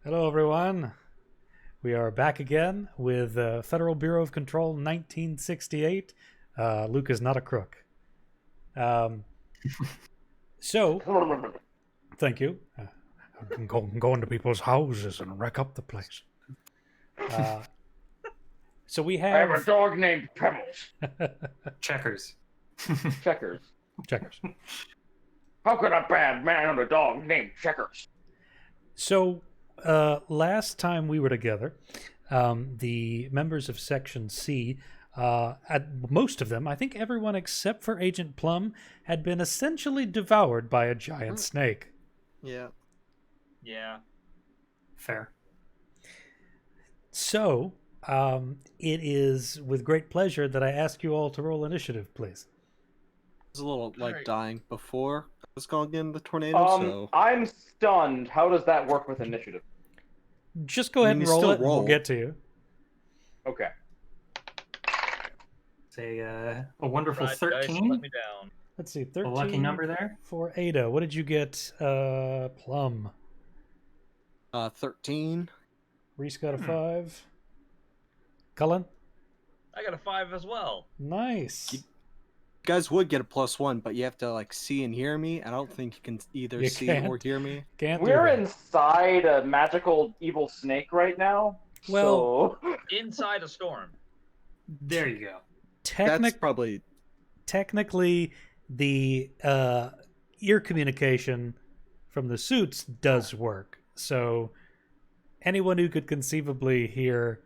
Hello, everyone. We are back again with Federal Bureau of Control 1968. Luke is not a crook. Um, so, thank you. I can go into people's houses and wreck up the place. So we I have a have dog named Pebbles. Checkers. Checkers. checkers. How could a bad man have a dog named Checkers? So, last time we were together, the members of Section C, most of them, I think everyone except for Agent Plum, had been essentially devoured by a giant snake. Yeah. Yeah. Fair. So, it is with great pleasure that I ask you all to roll initiative, please. I was a little Alright. dying before I was going to get in the tornado, so I'm stunned. How does that work with initiative? Just go ahead and you roll still it, and we'll roll. get to you. Okay. It's a wonderful Right, dice, 13. let me down. Let's see, A 13 lucky number there. for Ada. What did you get, Plum? 13. Reese got a 5. Cullen? I got a 5 as well. Nice. You guys would get a +1, but you have to like see and hear me. I don't think you can either You see can't. or hear me. Can't do We're that. inside a magical evil snake right now. Well- so... Inside a storm. There you go. That's probably Technically, the ear communication from the suits does work. So anyone who could conceivably hear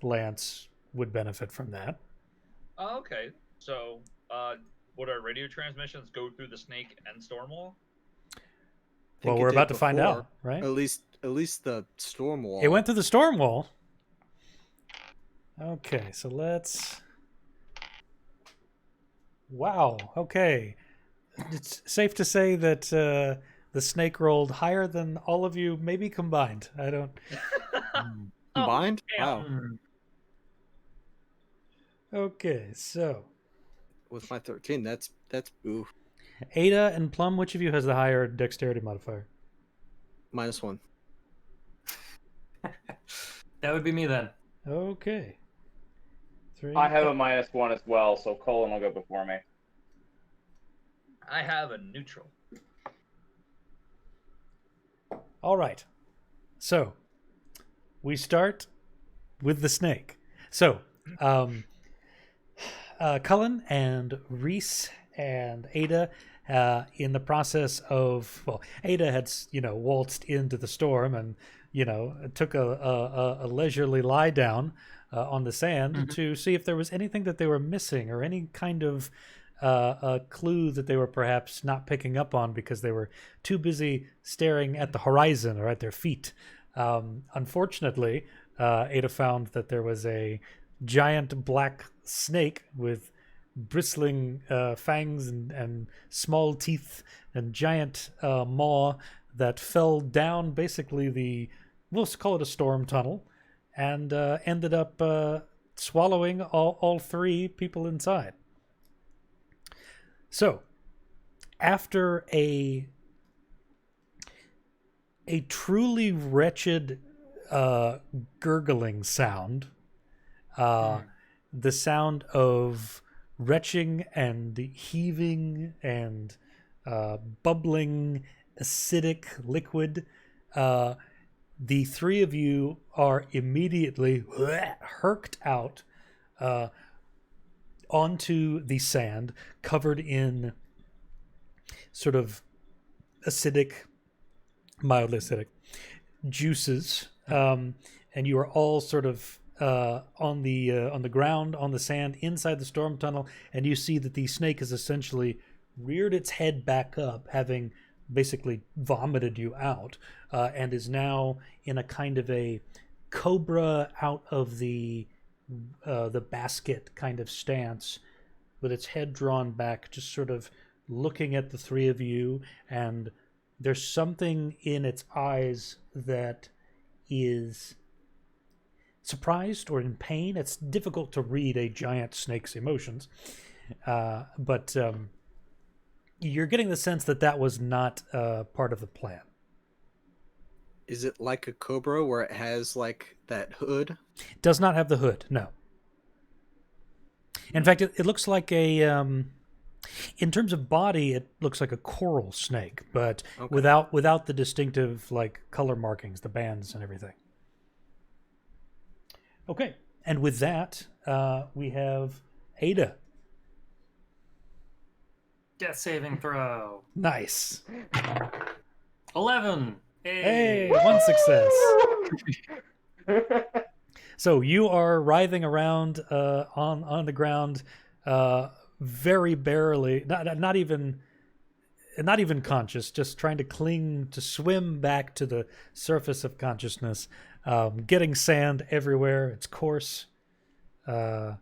Lance would benefit from that. Oh, okay. So, would our radio transmissions go through the snake and storm wall? Well, think it we're did about to find before. out, right? At least the storm wall. It went through the storm wall. Okay, so let's... Wow, okay. It's safe to say that the snake rolled higher than all of you maybe combined. I don't... Combined. Oh, Wow. Okay, so... With my 13, that's oof. Ada and Plum, which of you has the higher dexterity modifier? -1. That would be me then. Okay. 3. I have a -1 as well, so Colin will go before me. I have a neutral. All right. So, we start with the snake. So, Cullen and Reese and Ada, in the process of, well, Ada had, waltzed into the storm and, took a leisurely lie down on the sand to see if there was anything that they were missing or any kind of a clue that they were perhaps not picking up on because they were too busy staring at the horizon or at their feet. Unfortunately, Ada found that there was a giant black snake with bristling fangs and small teeth and giant maw that fell down basically we'll call it a storm tunnel, and ended up swallowing all 3 people inside. So, after a truly wretched gurgling sound, the sound of retching and heaving and bubbling acidic liquid, the 3 of you are immediately herked out onto the sand, covered in sort of acidic, mildly acidic juices, and you are all sort of on the ground, on the sand, inside the storm tunnel, and you see that the snake has essentially reared its head back up, having basically vomited you out, and is now in a kind of a cobra out of the basket kind of stance, with its head drawn back, just sort of looking at the 3 of you, and there's something in its eyes that is surprised or in pain. It's difficult to read a giant snake's emotions, but you're getting the sense that was not part of the plan. Is it like a cobra where it has like that hood? Does not have the hood, no. In fact, it looks like a in terms of body, it looks like a coral snake, but Okay. without the distinctive like color markings, the bands and everything. Okay, and with that, we have Ada. Death saving throw. Nice. 11. Hey, one success. So you are writhing around on the ground, very barely, not even conscious, just trying to cling to swim back to the surface of consciousness, getting sand everywhere. It's coarse. Yeah,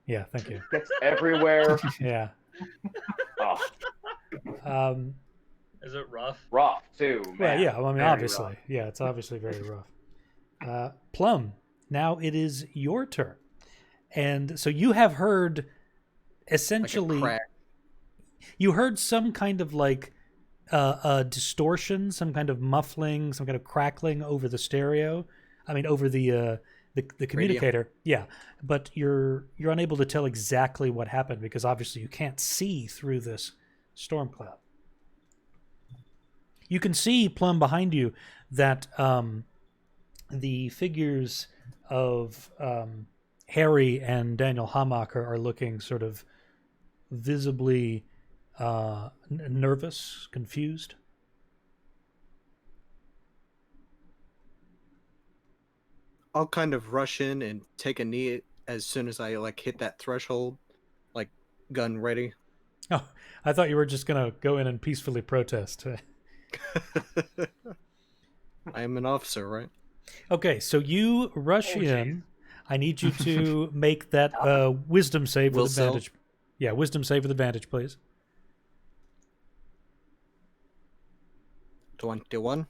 thank you. Gets everywhere. Yeah. Oh, Is it rough? rough too. Well, Man. yeah. I mean, Very obviously, rough. yeah. It's obviously very rough. Plum. Now it is your turn, and so you have heard Like a essentially. crack. You heard some kind of like distortion, some kind of muffling, some kind of crackling over the stereo. I mean, over the communicator. Yeah, but you're unable to tell exactly what happened because obviously you can't see through this storm cloud. You can see, Plum, behind you that the figures of Harry and Daniel Hamacher are looking sort of visibly nervous, confused. I'll kind of rush in and take a knee as soon as I like hit that threshold, like gun ready. Oh, I thought you were just gonna go in and peacefully protest. I am an officer, right? Okay, so you rush Oh, in. I need you to make that wisdom save Will with sell? advantage. Yeah, wisdom save with advantage, please. 21.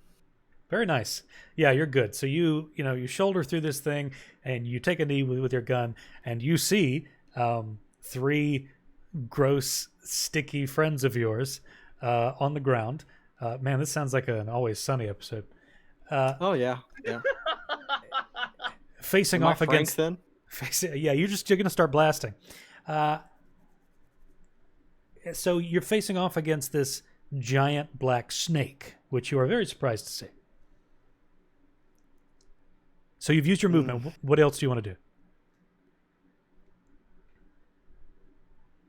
Very nice. Yeah, you're good. So you shoulder through this thing and you take a knee with your gun and you see three gross, sticky friends of yours on the ground. Man, this sounds like an Always Sunny episode. Oh yeah, yeah. Facing Am I off Frank against. then? Yeah, you're gonna start blasting. So you're facing off against this giant black snake, which you are very surprised to see. So you've used your movement. What else do you want to do?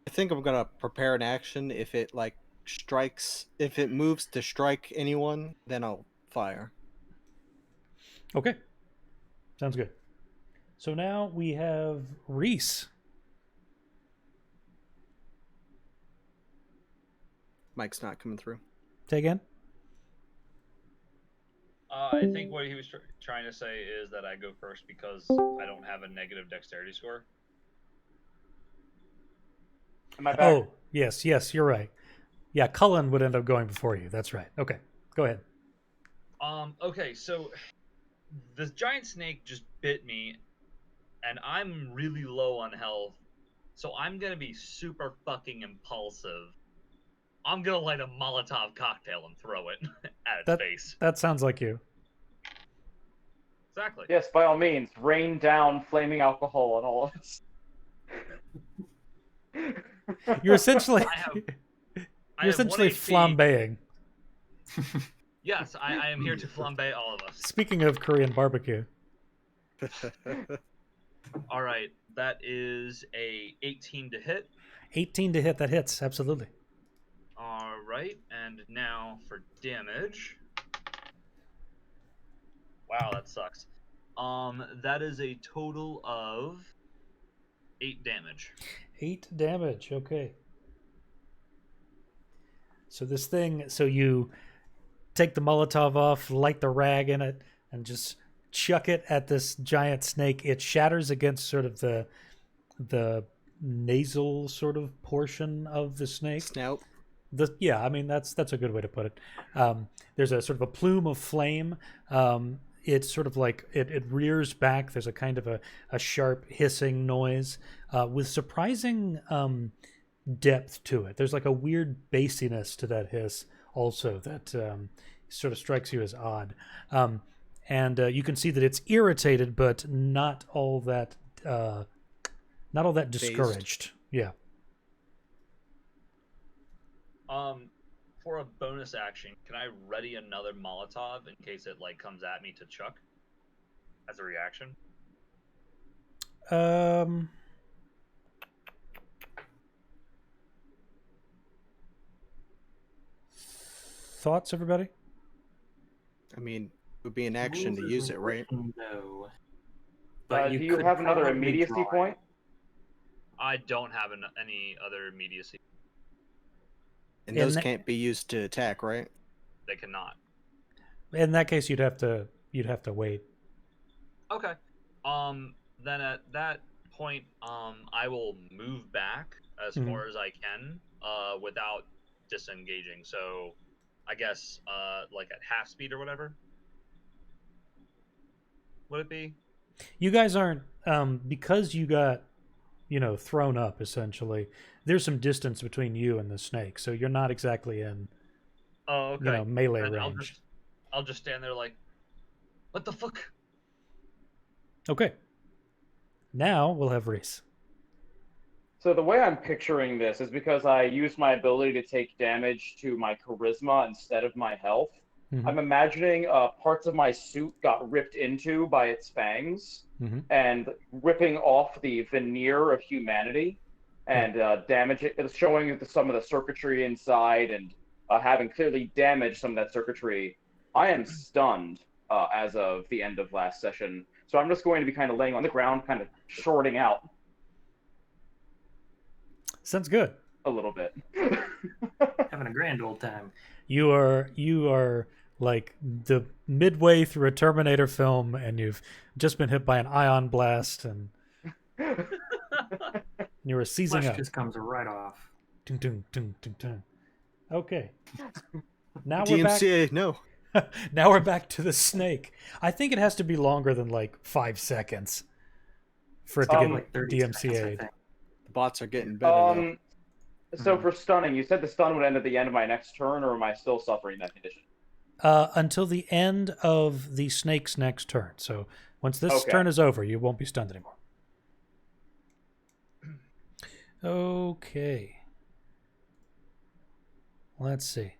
I think I'm gonna prepare an action. If it like strikes, if it moves to strike anyone, then I'll fire. Okay. Sounds good. So now we have Reese. Mike's not coming through. Say again? I think what he was trying to say is that I go first because I don't have a negative dexterity score. Am I back? Oh, yes, you're right. Yeah, Cullen would end up going before you. That's right. Okay, go ahead. Okay, so this giant snake just bit me, and I'm really low on health, so I'm gonna be super fucking impulsive. I'm gonna light a Molotov cocktail and throw it at its face. That sounds like you. Exactly. Yes, by all means, rain down flaming alcohol on all of us. You're essentially I have you're essentially 1 HP. flambeing. Yes, I am here to flambe all of us. Speaking of Korean barbecue, All right, that is a 18 to hit. 18 to hit, that hits, absolutely. All right, and now for damage. Wow, that sucks. That is a total of 8 damage. 8 damage, okay. So this thing, so you take the Molotov off, light the rag in it, and just chuck it at this giant snake. It shatters against sort of the nasal sort of portion of the snake. Snout. Yeah, I mean that's a good way to put it. There's a sort of a plume of flame. It's sort of like it rears back. There's a kind of a sharp hissing noise with surprising depth to it. There's like a weird bassiness to that hiss also that sort of strikes you as odd. And you can see that it's irritated, but not all that discouraged. Yeah. For a bonus action, can I ready another Molotov in case it like comes at me to chuck as a reaction? Thoughts, everybody? I mean, it would be an action to use it, right? No. But do you have another probably immediacy draw it. point? I don't have any other immediacy. And In those that- can't be used to attack, right? They cannot. In that case, you'd have to wait. Okay. Then at that point, I will move back as Mhm. far as I can, without disengaging. So, I guess, like at half speed or whatever. Would it be? You guys aren't because you got thrown up essentially. There's some distance between you and the snake, so you're not exactly in Oh, okay. melee Then range. I'll just stand there like, what the fuck? Okay. Now we'll have Reese. So the way I'm picturing this is because I used my ability to take damage to my charisma instead of my health. Mhm. I'm imagining parts of my suit got ripped into by its fangs Mhm. and ripping off the veneer of humanity and damaging, showing some of the circuitry inside and having clearly damaged some of that circuitry. I am stunned as of the end of last session. So I'm just going to be kind of laying on the ground, kind of shorting out Sounds good. a little bit. Having a grand old time. You are like the midway through a Terminator film, and you've just been hit by an ion blast, and you were seizing Flesh up. just comes right off. Dun, dun, dun, dun, dun. Okay. Now we're back. DMCA, no. Now we're back to the snake. I think it has to be longer than like 5 seconds for it to Um, get Like 30 seconds, I DMCA'd. think. The bots are getting better, though. So for stunning, you said the stun would end at the end of my next turn, or am I still suffering that condition? Until the end of the snake's next turn. So once this Okay. turn is over, you won't be stunned anymore. Okay. Let's see.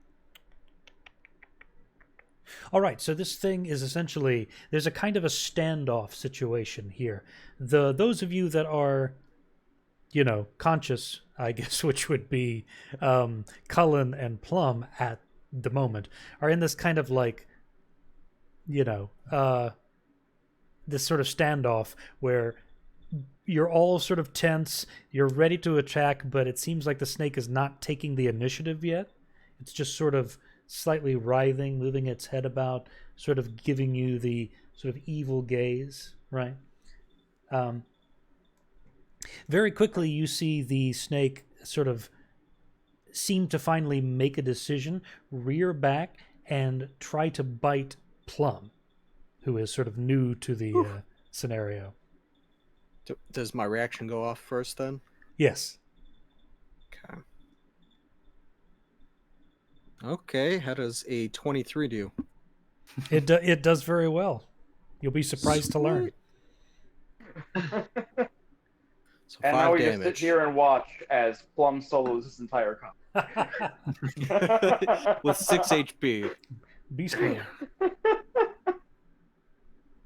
All right, so this thing is essentially, there's a kind of a standoff situation here. Those of you that are, conscious, I guess, which would be CULAN and PLUM at the moment, are in this kind of like, this sort of standoff where you're all sort of tense, you're ready to attack, but it seems like the snake is not taking the initiative yet. It's just sort of slightly writhing, moving its head about, sort of giving you the sort of evil gaze, right? Very quickly, you see the snake sort of seem to finally make a decision, rear back, and try to bite PLUM, who is sort of new to the scenario. Does my reaction go off first, then? Yes. Okay. Okay, how does a 23 do? It does very well. You'll be surprised to learn. So And now 5 we just damage. sit here and watch as Plum solos his entire comp. With 6 HP. Beast mode.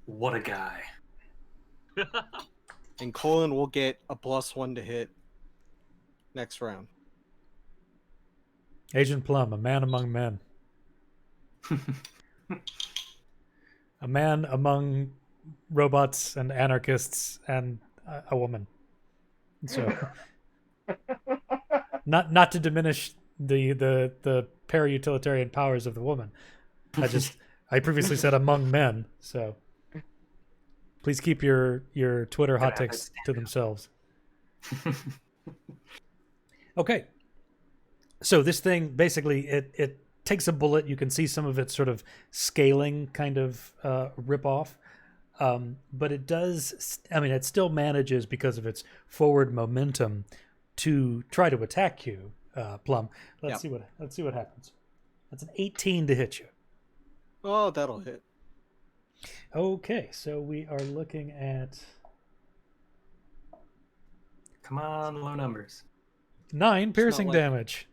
What a guy. And Colin will get a +1 to hit next round. Agent Plum, a man among men. A man among robots and anarchists and a woman. So, not to diminish the para-utilitarian powers of the woman. I previously said among men, so please keep your Twitter hot takes to themselves. Okay. So this thing basically it takes a bullet. You can see some of it sort of scaling, kind of rip off, but it does. I mean, it still manages because of its forward momentum to try to attack you, Plum. Let's see what happens. That's an 18 to hit you. Oh, that'll hit. Okay, so we are looking at Come on, low numbers. 9 piercing like- damage.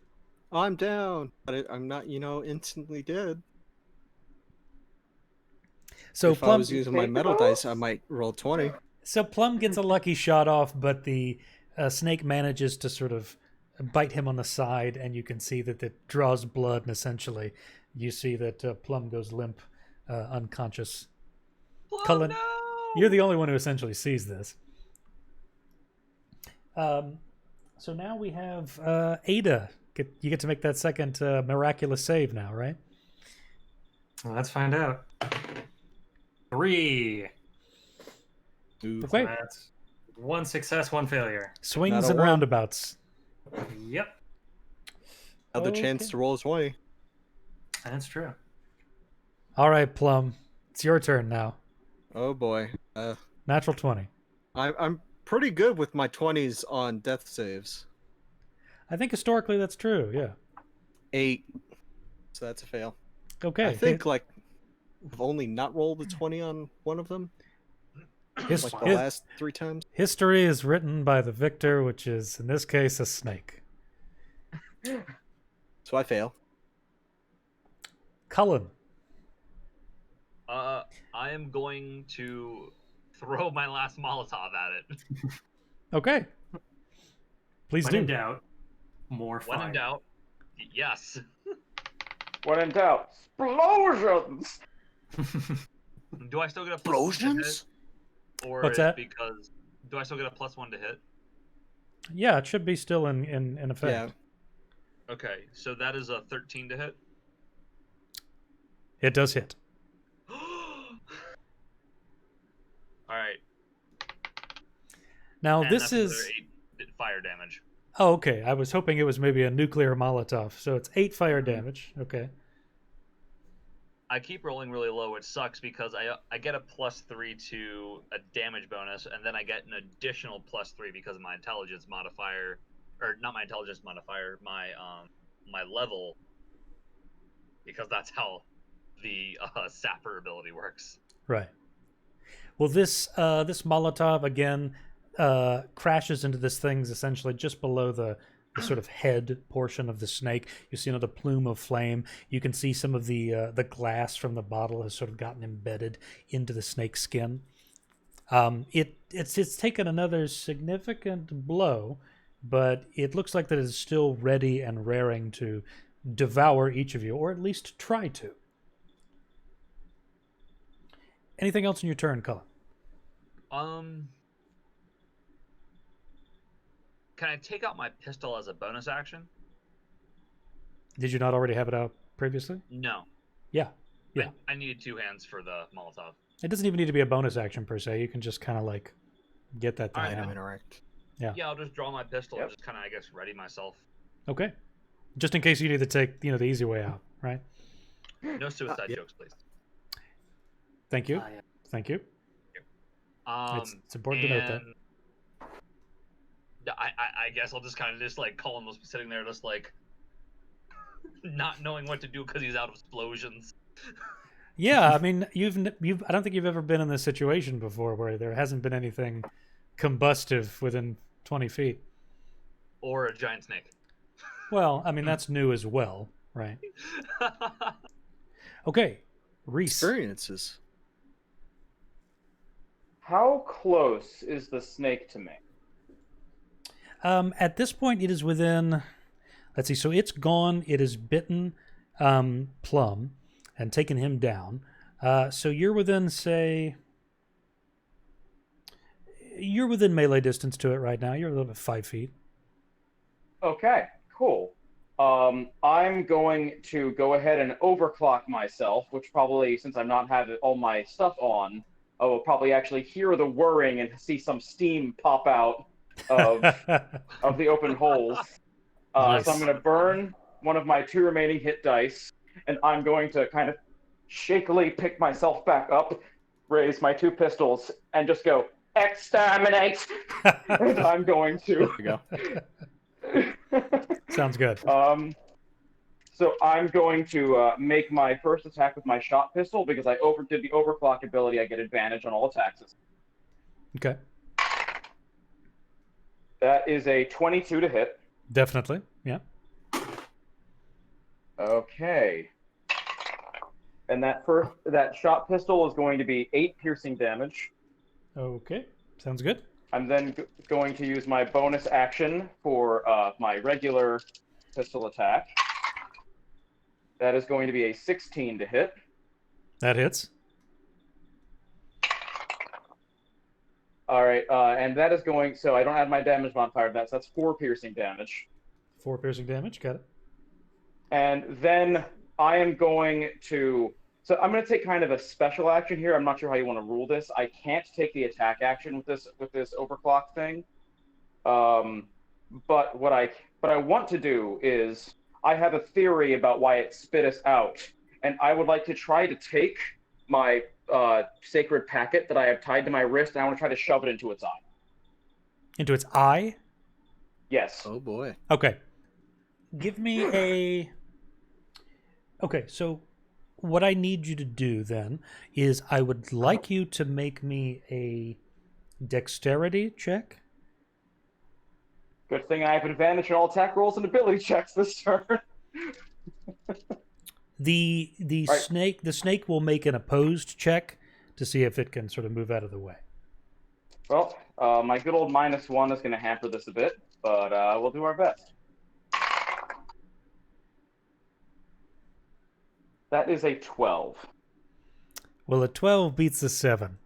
I'm down, but I'm not, instantly dead. So if I Plum, was using my Take metal those? dice, I might roll 20. so Plum gets a lucky shot off, but the snake manages to sort of bite him on the side, and you can see that it draws blood, and essentially you see that Plum goes limp, unconscious. Cullen, no! you're the only one who essentially sees this. So now we have Ada. You get to make that second miraculous save now, right? Well, let's find out. 3. Ooh. Okay. That's 1 success, 1 failure. Swings Not a and one. roundabouts. Yep, Another chance Okay. to roll 20. that's true. All right, Plum. It's your turn now. Oh boy. Natural 20. I'm pretty good with my 20s on death saves. I think historically that's true, yeah. 8. So that's a fail. Okay. I think like I've only not rolled a 20 on one of them. His- Like the his- last 3 times. history is written by the victor, which is, in this case, a snake. So I fail. Cullen. I am going to throw my last Molotov at it. Okay. Please When in do. doubt, more When fire. in doubt, yes. When in doubt, explosions! Do I still get a plus 1 to hit? Explosions? Or What's is that? because do I still get a plus 1 to hit? Yeah, it should be still in effect. Yeah. Okay, so that is a 13 to hit. It does hit. All right. Now, and this that's is... another 8 fire damage. Oh, okay. I was hoping it was maybe a nuclear Molotov. So it's 8 fire damage. Okay. I keep rolling really low, which sucks because I get a +3 to a damage bonus, and then I get an additional +3 because of my intelligence modifier, or not my intelligence modifier, my level, because that's how the sapper ability works. Right. Well, this Molotov again crashes into this thing's essentially just below the sort of head portion of the snake. You see another plume of flame. You can see some of the glass from the bottle has sort of gotten embedded into the snake's skin. It's taken another significant blow, but it looks like that it is still ready and raring to devour each of you, or at least try to. Anything else in your turn, Cullen? Can I take out my pistol as a bonus action? Did you not already have it out previously? No. Yeah. Yeah. I needed 2 hands for the Molotov. It doesn't even need to be a bonus action per se. You can just kind of like get that thing Alright, out. then. Interact. Yeah, I'll just draw my pistol Yep. and just kind of, I guess, ready myself. Okay. Just in case you need to take, the easy way out, right? No suicide yeah. jokes, please. Thank you. Yeah. Thank you. Um, It's important to note that. and I guess I'll just kind of just like Colin was sitting there just like not knowing what to do because he's out of explosions. Yeah, I mean, I don't think you've ever been in this situation before where there hasn't been anything combustive within 20 feet. Or a giant snake. Well, I mean, that's new as well, right? Okay, Reese. Experiences. How close is the snake to me? At this point, it is within. Let's see. So it's gone. It has bitten Plum and taken him down. So you're within, say, you're within melee distance to it right now. You're a little bit 5 feet. Okay, cool. I'm going to go ahead and overclock myself, which probably, since I'm not having all my stuff on, I will probably actually hear the whirring and see some steam pop out of the open holes. Nice. So I'm going to burn one of my 2 remaining hit dice, and I'm going to kind of shakily pick myself back up, raise my 2 pistols, and just go, exterminate! And I'm going to. There you go. Sounds good. So I'm going to make my first attack with my shot pistol because I did the overclock ability. I get advantage on all attacks. Okay. That is a 22 to hit. Definitely. Yeah. Okay. And that shot pistol is going to be 8 piercing damage. Okay. Sounds good. I'm then going to use my bonus action for my regular pistol attack. That is going to be a 16 to hit. That hits. All right, and that is going. So I don't add my damage modifier to that. So that's 4 piercing damage. 4 piercing damage. Got it. And then I am going to. So I'm going to take kind of a special action here. I'm not sure how you want to rule this. I can't take the attack action with this overclock thing. But what I want to do is I have a theory about why it spit us out, and I would like to try to take my sacred packet that I have tied to my wrist, and I want to try to shove it into its eye. Into its eye? Yes. Oh boy. Okay. Give me a... Okay, so what I need you to do then is I would like you to make me a dexterity check. Good thing I have advantage on all attack rolls and ability checks this turn. The Right. snake will make an opposed check to see if it can sort of move out of the way. Well, my good old -1 is going to hamper this a bit, but we'll do our best. That is a 12. Well, a 12 beats a 7.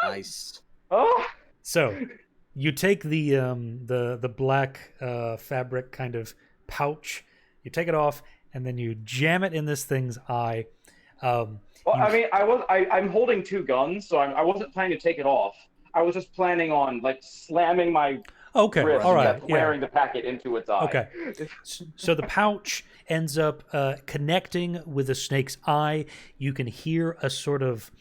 Nice. Oh! So, you take the black fabric kind of pouch, you take it off, and then you jam it in this thing's eye. Well, I mean, I'm holding 2 guns, so I wasn't planning to take it off. I was just planning on like slamming my Okay, wrist all and right, kept yeah. wearing the packet into its eye. Okay. So the pouch ends up connecting with the snake's eye. You can hear a sort of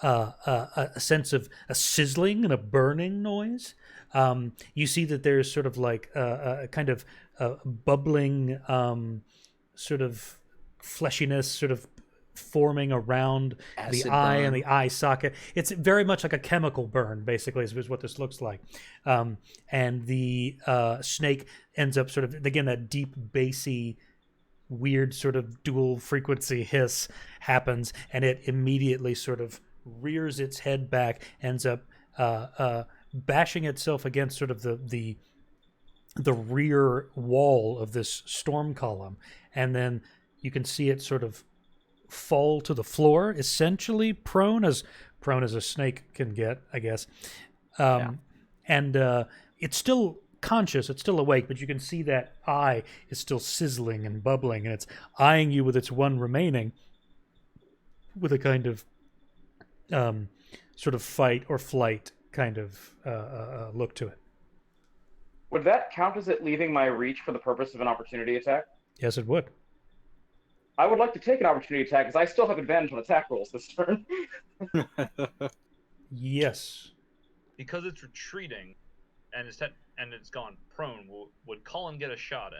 a sense of a sizzling and a burning noise. You see that there's sort of like a kind of bubbling sort of fleshiness sort of forming around Acid the eye burn. and the eye socket. It's very much like a chemical burn, basically, is what this looks like. And the snake ends up sort of, again, that deep, bassy, weird sort of dual frequency hiss happens, and it immediately sort of rears its head back, ends up bashing itself against sort of the rear wall of this storm column, and then you can see it sort of fall to the floor, essentially prone as a snake can get, I guess. And it's still conscious, it's still awake, but you can see that eye is still sizzling and bubbling, and it's eyeing you with its one remaining, with a kind of sort of fight or flight kind of look to it. Would that count as it leaving my reach for the purpose of an opportunity attack? Yes, it would. I would like to take an opportunity attack because I still have advantage on attack rolls this turn. Yes. Because it's retreating, and it's gone prone. Would Colin get a shot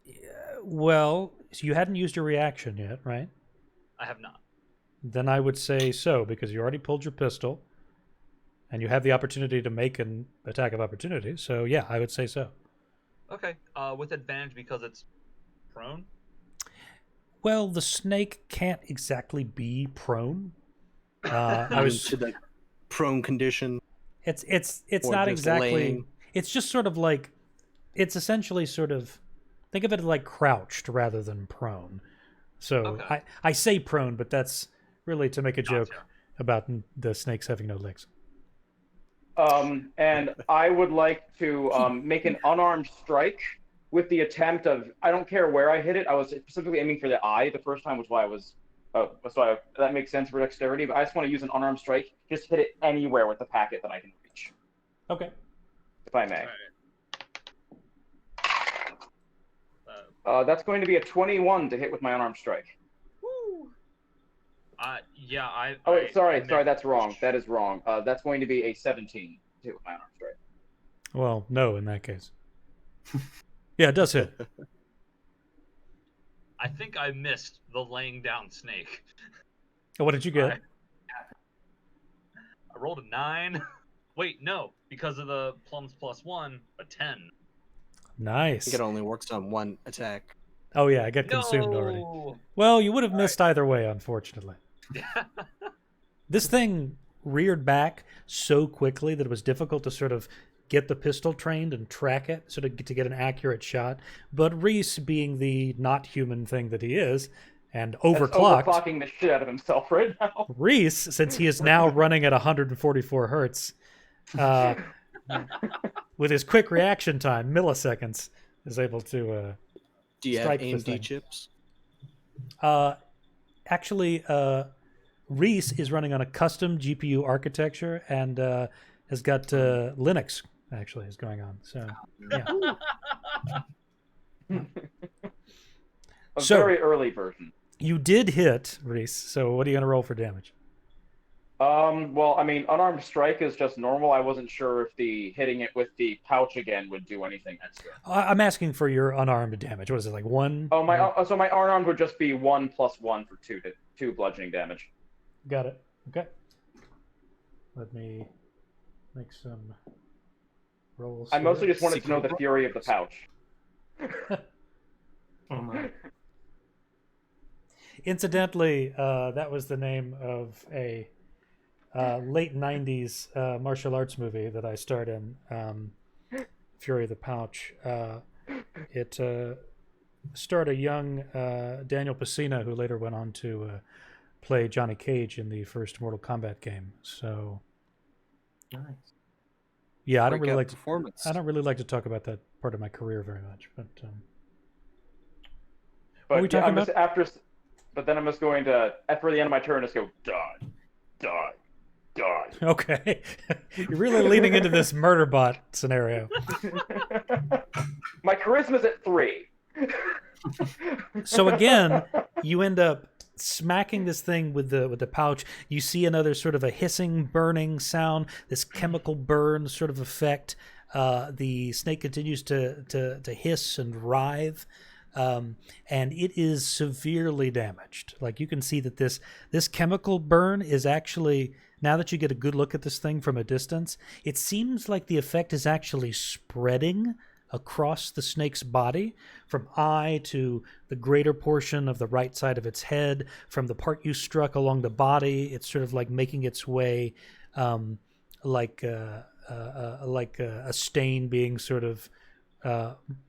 in? Well, so you hadn't used your reaction yet, right? I have not. Then I would say so, because you already pulled your pistol, and you have the opportunity to make an attack of opportunity. So yeah, I would say so. Okay. With advantage because it's prone. Well, the snake can't exactly be prone. To the prone condition. It's Or not just exactly. laying. It's just sort of like, it's essentially sort of, think of it like crouched rather than prone. So Okay. I say prone, but that's really to make a joke Gotcha. about the snakes having no legs. And I would like to make an unarmed strike with the attempt of, I don't care where I hit it. I was specifically aiming for the eye the first time, which is why I was, that makes sense for dexterity, but I just want to use an unarmed strike, just hit it anywhere with the packet that I can reach, Okay. if I may. All right. That's going to be a 21 to hit with my unarmed strike. Woo. Yeah. Oh, wait, sorry, that's wrong. That is wrong. That's going to be a 17 to hit with my unarmed strike. Well, no, in that case. Yeah, it does hit. I think I missed the laying down snake. What did you get? I rolled a 9. Wait, no, because of the plums +1, a 10. I Nice. think it only works on one attack. Oh yeah, I got consumed already. No! Well, you would have missed either way, unfortunately. Yeah. This thing reared back so quickly that it was difficult to sort of get the pistol trained and track it, sort of to get an accurate shot. But Reese, being the not human thing that he is, and overclocked, overclocking the shit out of himself right now. Reese, since he is now running at 144 hertz, with his quick reaction time, milliseconds, is able to Do you have strike this AMD thing. chips? Actually, Reese is running on a custom GPU architecture and has got Linux, actually, is going on. So, yeah. A So- very early version. You did hit, Reese, so what are you going to roll for damage? Well, I mean, unarmed strike is just normal. I wasn't sure if the hitting it with the pouch again would do anything extra. I'm asking for your unarmed damage. What is it, like 1? Oh, so my unarmed would just be 1 + 1 for 2 bludgeoning damage. Got it. Okay. Let me make some rolls. I mostly here. just wanted to know the fury of the pouch. Oh my. Incidentally, that was the name of a late 90s martial arts movie that I starred in, Fury of the Pouch. It starred a young Daniel Pacino, who later went on to play Johnny Cage in the first Mortal Kombat game. So, Nice. yeah, I don't Breakout really like performance. I don't really like to talk about that part of my career very much, but But What are we talking I'm just but then I'm just going to, after the end of my turn, just go, die, die, die. okay. You're really leaning into this murder bot scenario. My charisma's at 3. So again, you end up smacking this thing with the pouch. You see another sort of a hissing, burning sound, this chemical burn sort of effect. The snake continues to hiss and writhe. And it is severely damaged. Like, you can see that this chemical burn is actually, now that you get a good look at this thing from a distance, it seems like the effect is actually spreading across the snake's body, from eye to the greater portion of the right side of its head. From the part you struck along the body, it's sort of like making its way, like a stain being sort of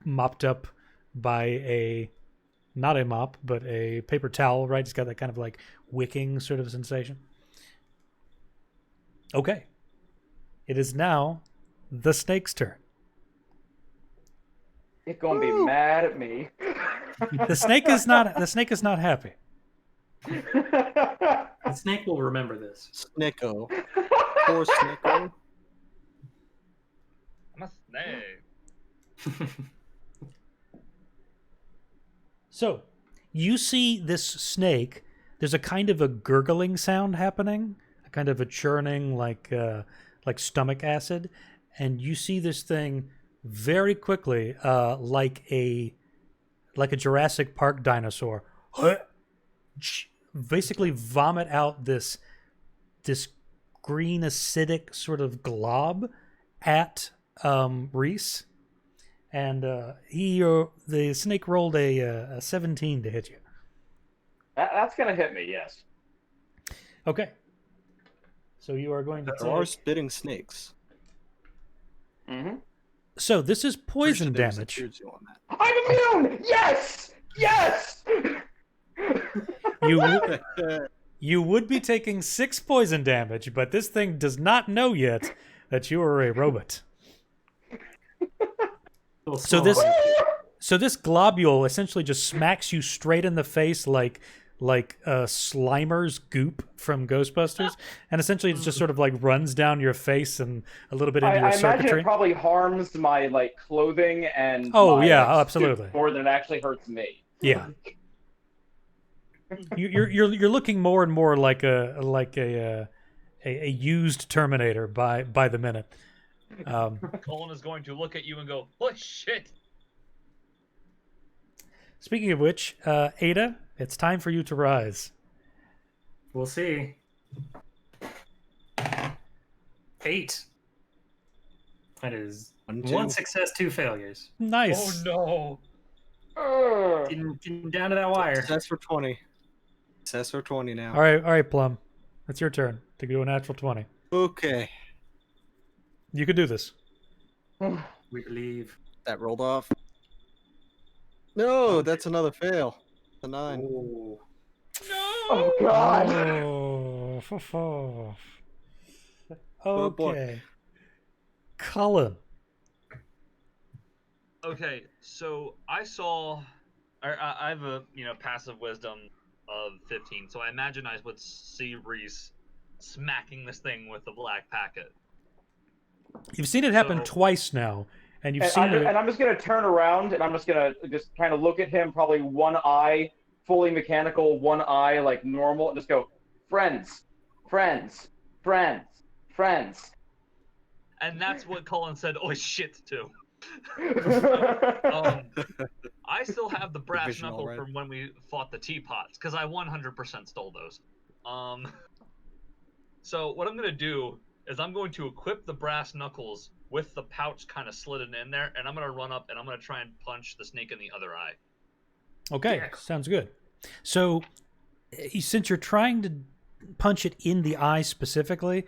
mopped up by not a mop, but a paper towel, right? It's got that kind of like wicking sort of sensation. Okay. It is now the snake's turn. It's gonna be mad at me. The snake is not happy. The snake will remember this. Snicko. Poor Snicko. I'm a snake. So, you see this snake. There's a kind of a gurgling sound happening, a kind of a churning, like stomach acid, and you see this thing very quickly, like a Jurassic Park dinosaur, basically vomit out this green acidic sort of glob at Reese. And the snake rolled a 17 to hit you. That's gonna hit me, yes. Okay. So you are going to There are take... spitting snakes. Mm-hmm. So this is poison There's a damage. tier 2 on that. I'm immune! Yes! Yes! You would be taking 6 poison damage, but this thing does not know yet that you are a robot. So this globule essentially just smacks you straight in the face like Slimer's goop from Ghostbusters, and essentially it just sort of like runs down your face and a little bit into your I imagine circuitry. it probably harms my like clothing and Oh, my, yeah, like, absolutely. suit more than it actually hurts me. Yeah. You're looking more and more like a used Terminator by the minute. Colin is going to look at you and go, "Oh shit!" Speaking of which, Ada, it's time for you to rise. We'll see. 8. That is One, one two. success, 2 failures. Nice. Oh no! Getting down to that wire. Success for 20. Success for 20 now. All right, Plum. It's your turn to do a natural 20. Okay. You can do this. We believe. That rolled off. No, that's another fail. A 9. Ooh. Oh God! Oh. Oh, boy. Okay. Cullen. Okay, so I saw, I have a passive wisdom of 15, so I imagine I would see Reese smacking this thing with the black packet. You've seen it happen So- twice now, and you've And, seen it. I'm just gonna turn around and I'm just gonna kind of look at him, probably one eye fully mechanical, one eye like normal, and just go, friends, friends, friends, friends. And that's what Colin said, "Oh shit," too. um, I still have the brass Division, knuckle alright. from when we fought the teapots, because I 100% stole those. So what I'm going to do is I'm going to equip the brass knuckles with the pouch kind of slidden in there, and I'm going to run up and I'm going to try and punch the snake in the other eye. Okay, Yeah. sounds good. So, since you're trying to punch it in the eye specifically,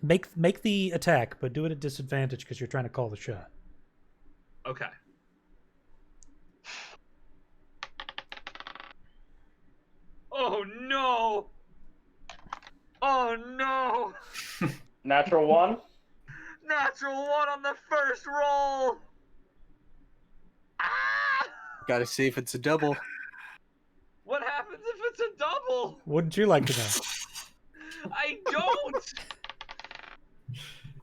make the attack, but do it at disadvantage because you're trying to call the shot. Okay. Oh no! Oh no! natural 1. Natural 1 on the first roll! Ah! Gotta see if it's a double. What happens if it's a double? Wouldn't you like to know? I don't!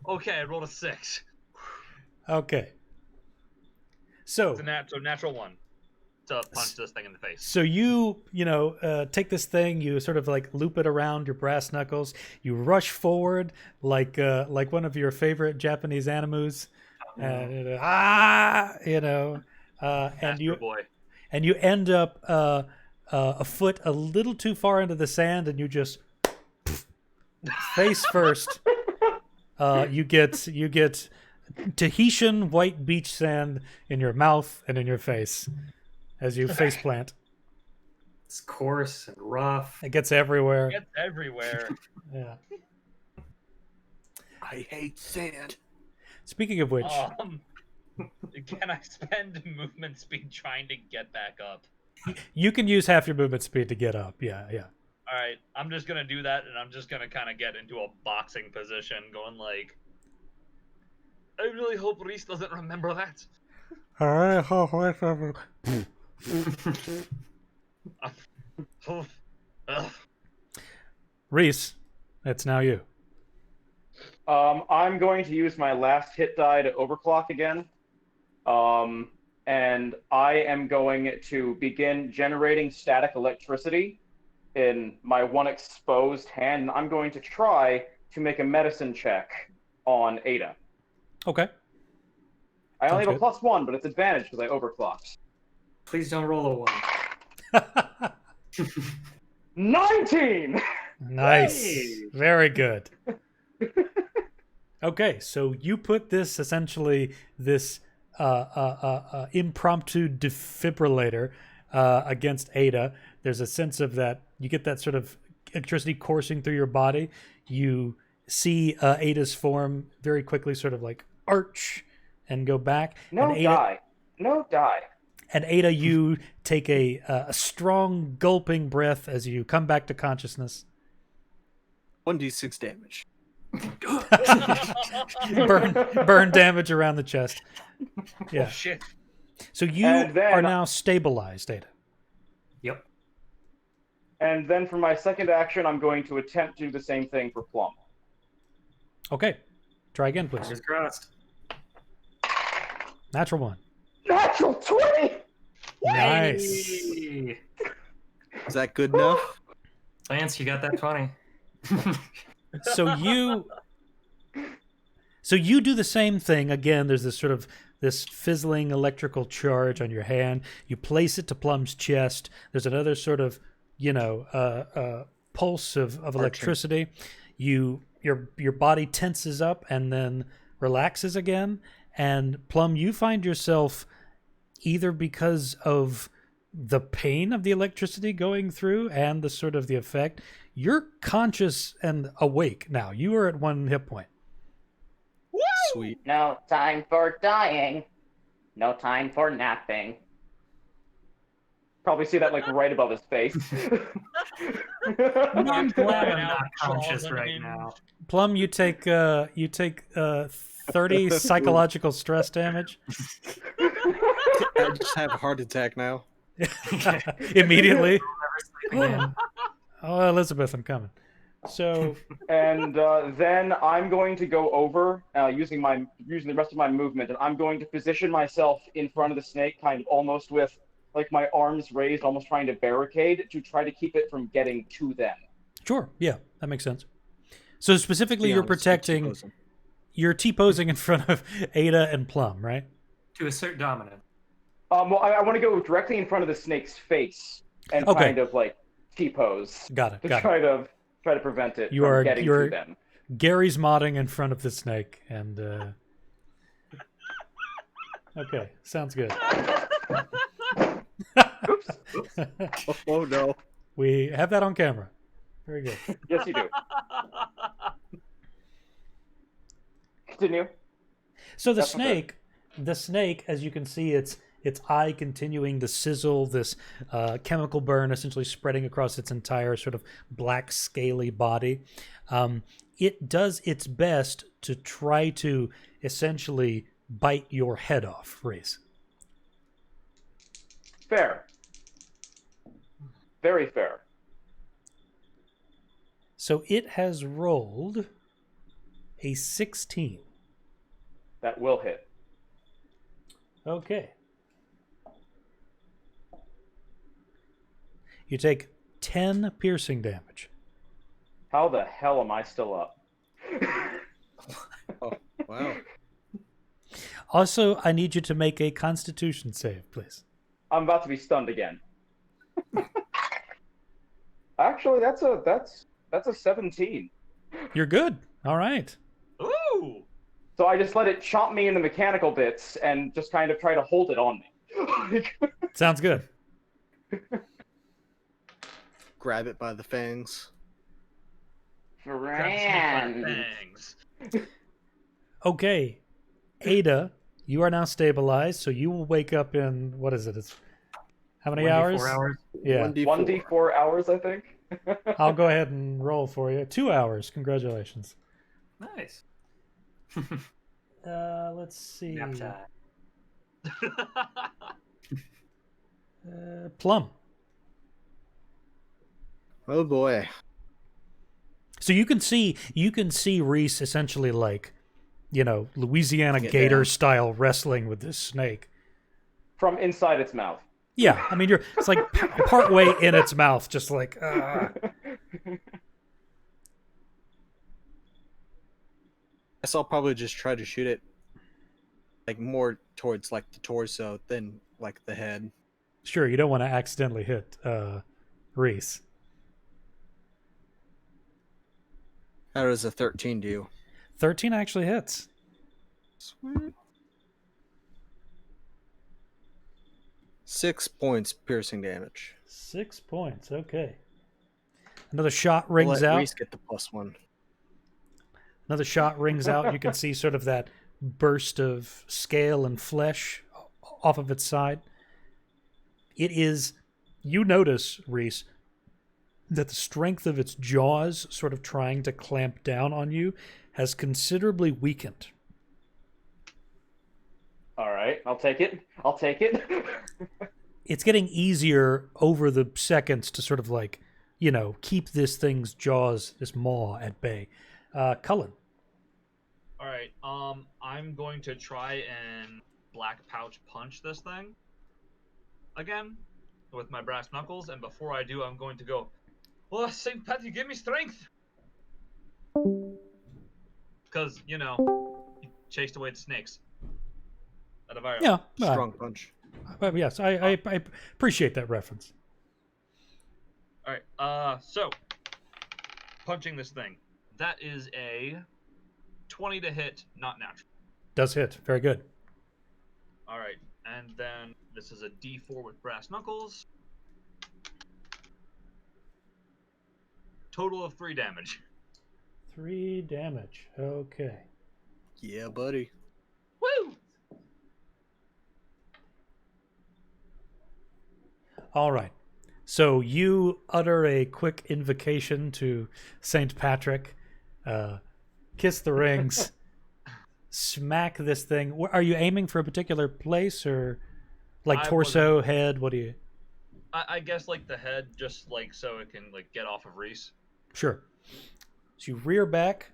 Okay, I rolled a 6. Okay. So, So natural 1 to punch this thing in the face. so you take this thing, you sort of like loop it around your brass knuckles, you rush forward like one of your favorite Japanese animus, and Master boy. and you end up a foot a little too far into the sand, and you just face first. You get Tahitian white beach sand in your mouth and in your face as you face plant. It's coarse and rough. It gets everywhere. It's everywhere. Yeah. I hate sand. Speaking of which, Can I spend movement speed trying to get back up? you can use half your movement speed to get up. Yeah. All right, I'm just gonna do that, and I'm just gonna kind of get into a boxing position, going like, I really hope Reese doesn't remember that. Ugh. Reese, it's now you. I'm going to use my last hit die to overclock again. And I am going to begin generating static electricity in my one exposed hand. And I'm going to try to make a medicine check on Ada. Okay. I only Sounds have a +1, but it's advantage because I overclocked. Please don't roll a 1. 19! Nice. Hey. Very good. Okay, so you put this impromptu defibrillator against Ada. There's a sense of that. You get that sort of electricity coursing through your body. You see Ada's form very quickly sort of like arch and go back. No and Ada, die. No die. And Ada, you take a strong gulping breath as you come back to consciousness. 1d6 damage. burn damage around the chest. Yeah. Oh shit. So you And then- are now stabilized, Ada. Yep. And then for my second action, I'm going to attempt to do the same thing for Plum. Okay. Try again, please. Fingers crossed. Natural 1. Natural 20! Nice. Hey. Is that good enough? Lance, you got that 20. So So you do the same thing. Again, there's this fizzling electrical charge on your hand. You place it to Plum's chest. There's another sort of, pulse of electricity. Your body tenses up and then relaxes again. And Plum, you find yourself, either because of the pain of the electricity going through and the sort of the effect, you're conscious and awake now. You are at 1 hit point. Sweet. No time for dying. No time for napping. Probably see that like right above his face. I'm glad I'm Now not conscious Jaws right unhinged. now. Plum, you take 30 psychological stress damage I just have a heart attack now. immediately. Never sleep again. Oh, Elizabeth, I'm coming. So And then I'm going to go over using the rest of my movement, and I'm going to position myself in front of the snake, kind of almost with like my arms raised, almost trying to barricade to try to keep it from getting to them. sure, yeah, that makes sense. So specifically, Be you're honest, protecting. T-posing. You're T-posing in front of Ada and Plum, right? To assert dominance. Well, I want to go directly in front of the snake's face and Okay. kind of like T-pose Got it. to Got it. try to prevent it You from are- getting you're- to them. Gary's modding in front of the snake, and okay, sounds good. Oops. Oh no. We have that on camera. Very good. Yes, you do. Continue. So That's okay. the snake, as you can see, its eye continuing to sizzle, this chemical burn essentially spreading across its entire sort of black scaly body. It does its best to try to essentially bite your head off, Reese. Fair. Very fair. So it has rolled a 16. That will hit. Okay. You take 10 piercing damage. How the hell am I still up? Oh, wow. Also, I need you to make a Constitution save, please. I'm about to be stunned again. Actually, that's a 17. You're good. All right. Ooh! So I just let it chomp me in the mechanical bits and just kind of try to hold it on me. Sounds good. Grab it by the fangs. Grab the snake by the Fran. fangs. Okay. Ada, you are now stabilized, so you will wake up in, what is it? It's how many 1d4 hours? hours. Yeah. 1d4 hours, I think. I'll go ahead and roll for you. 2 hours. Congratulations. Nice. Let's see. Nap time. Plum. Oh boy. So you can see Reese essentially like, Louisiana Get Gator down. style wrestling with this snake. From inside its mouth. Yeah, I mean it's like part way in its mouth, just like. Guess I'll probably just try to shoot it like more towards like the torso than like the head. Sure, you don't want to accidentally hit Reese. How does a 13 do? 13 actually hits. Sweet. 6 points piercing damage. 6 points. Okay. Another shot I'll rings let out. Reese get the +1. Another shot rings out. You can see sort of that burst of scale and flesh off of its side. It is, you notice, Reese, that the strength of its jaws sort of trying to clamp down on you has considerably weakened. All right, I'll take it. I'll take it. It's getting easier over the seconds to sort of like, keep this thing's jaws, this maw at bay. Cullen. All right. I'm going to try and black pouch punch this thing again with my brass knuckles, and before I do, I'm going to go, "Oh, Saint Patty, give me strength," because chased away the snakes. At a viral. Yeah, Strong punch. yes, I appreciate that reference. All right. So punching this thing. That is a 20 to hit, not natural. Does hit. Very good. All right, and then this is a D4 with brass knuckles. Total of 3 damage. 3 damage. Okay. Yeah, buddy. Woo! All right. So you utter a quick invocation to Saint Patrick, kiss the rings, smack this thing. Are you aiming for a particular place, or like torso, head? What do you? I guess like the head, just like so it can like get off of Reese. Sure. So you rear back,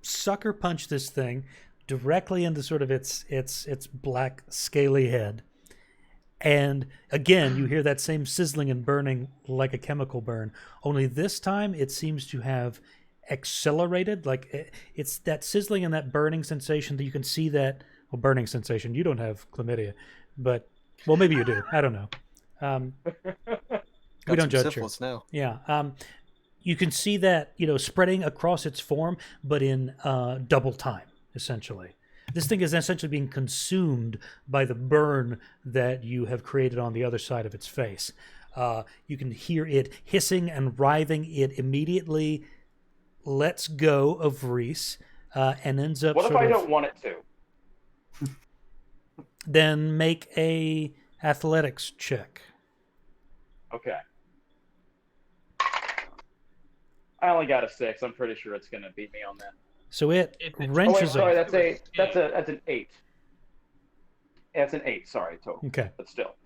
sucker punch this thing directly into sort of its black scaly head. And again, you hear that same sizzling and burning like a chemical burn. Only this time, it seems to have accelerated. Like it's that sizzling and that burning sensation that you can see that. Well, burning sensation. You don't have chlamydia, but well, maybe you do. I don't know. We don't judge here. Now. Yeah. You can see that spreading across its form, but in double time, essentially. This thing is essentially being consumed by the burn that you have created on the other side of its face. You can hear it hissing and writhing. It immediately lets go of Reese and ends up. What if I don't want it to? Then make a athletics check. Okay. I only got a 6. I'm pretty sure it's gonna beat me on that. So it If it's- Oh wait, wrenches. sorry, that's an 8. Yeah, it's an 8. Sorry, total. Okay. But still.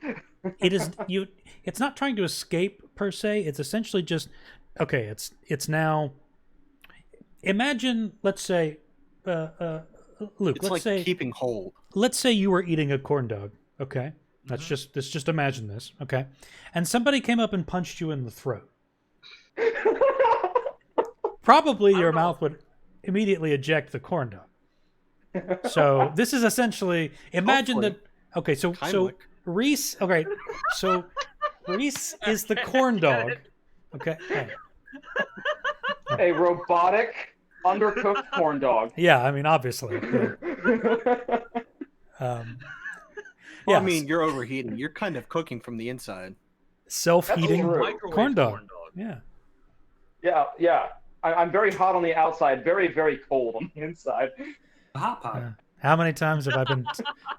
It is you. It's not trying to escape per se. It's essentially just okay. It's now. Imagine, let's say, Luke. It's let's like say keeping hold. let's say you were eating a corn dog. Okay, let's just imagine this. Okay, and somebody came up and punched you in the throat. Probably your mouth would immediately eject the corn dog. So this is essentially imagine that. Okay, so like. Reese. Okay, so Reese is the corn dog. Okay. Hey. A robotic, undercooked corn dog. Yeah, I mean, obviously. Well, Yeah, I mean, you're overheating. You're kind of cooking from the inside. self-heating That's true. Microwave corn dog. Yeah. Yeah. I'm very hot on the outside, very, very cold on the inside. A hot pot. How many times have I been?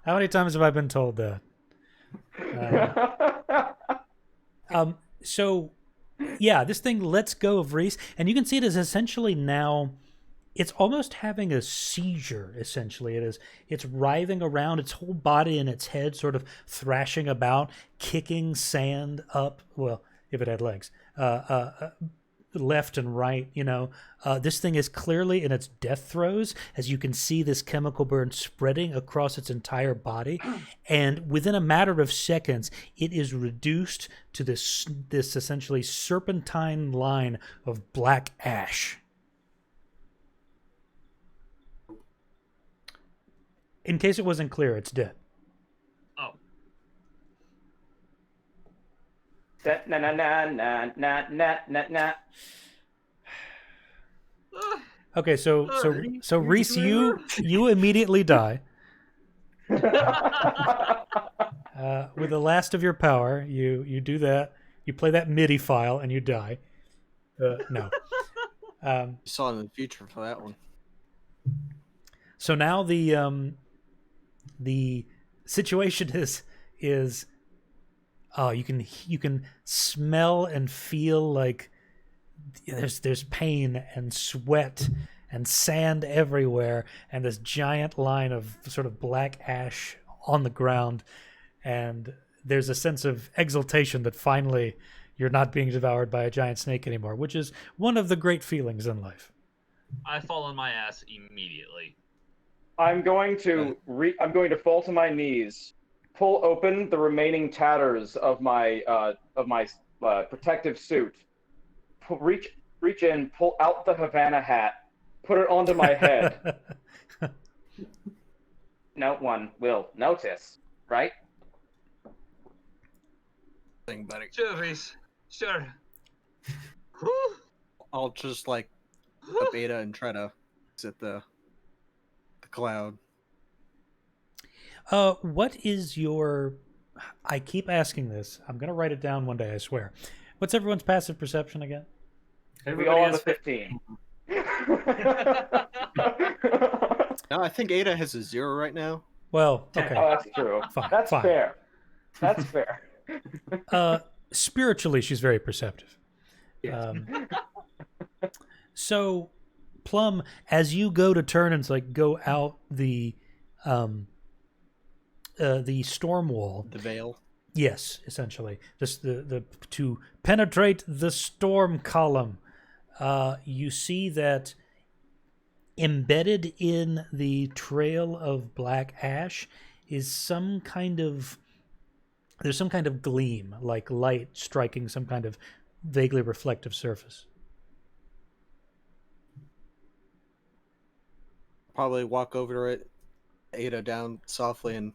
How many times have I been told that? So, yeah, this thing lets go of Reese, and you can see it is essentially now. It's almost having a seizure. Essentially, it's writhing around, its whole body and its head sort of thrashing about, kicking sand up. Well, if it had legs. Left and right, this thing is clearly in its death throes, as you can see this chemical burn spreading across its entire body, and within a matter of seconds it is reduced to this essentially serpentine line of black ash. In case it wasn't clear, it's dead. Oh. Na na na na na na na na. Okay, so Reese, you immediately die. With the last of your power, you do that. You play that MIDI file and you die. No. You saw it in the future for that one. So now the situation is you can smell and feel like there's pain and sweat and sand everywhere, and this giant line of sort of black ash on the ground, and there's a sense of exultation that finally you're not being devoured by a giant snake anymore, which is one of the great feelings in life. I fall on my ass immediately. I'm going to fall to my knees, pull open the remaining tatters of my protective suit, reach in, pull out the Havana hat, put it onto my head, No one will notice, right? Thing, buddy. Sure, Reese. Sure. Whew. I'll just like a beta and try to exit the cloud. What is your? I keep asking this. I'm gonna write it down one day. I swear. What's everyone's passive perception again? We Everybody all have has a 15. No, I think Ada has a 0 right now. Well, Oh, okay. that's true. Fine, That's fine. fair. That's fair. Spiritually, she's very perceptive. Yeah. So, Plum, as you go to turn and it's like go out the storm wall. The veil. Yes, essentially, just the to penetrate the storm column. You see that embedded in the trail of black ash is some kind of gleam, like light striking some kind of vaguely reflective surface. Probably walk over to it, Ada down softly and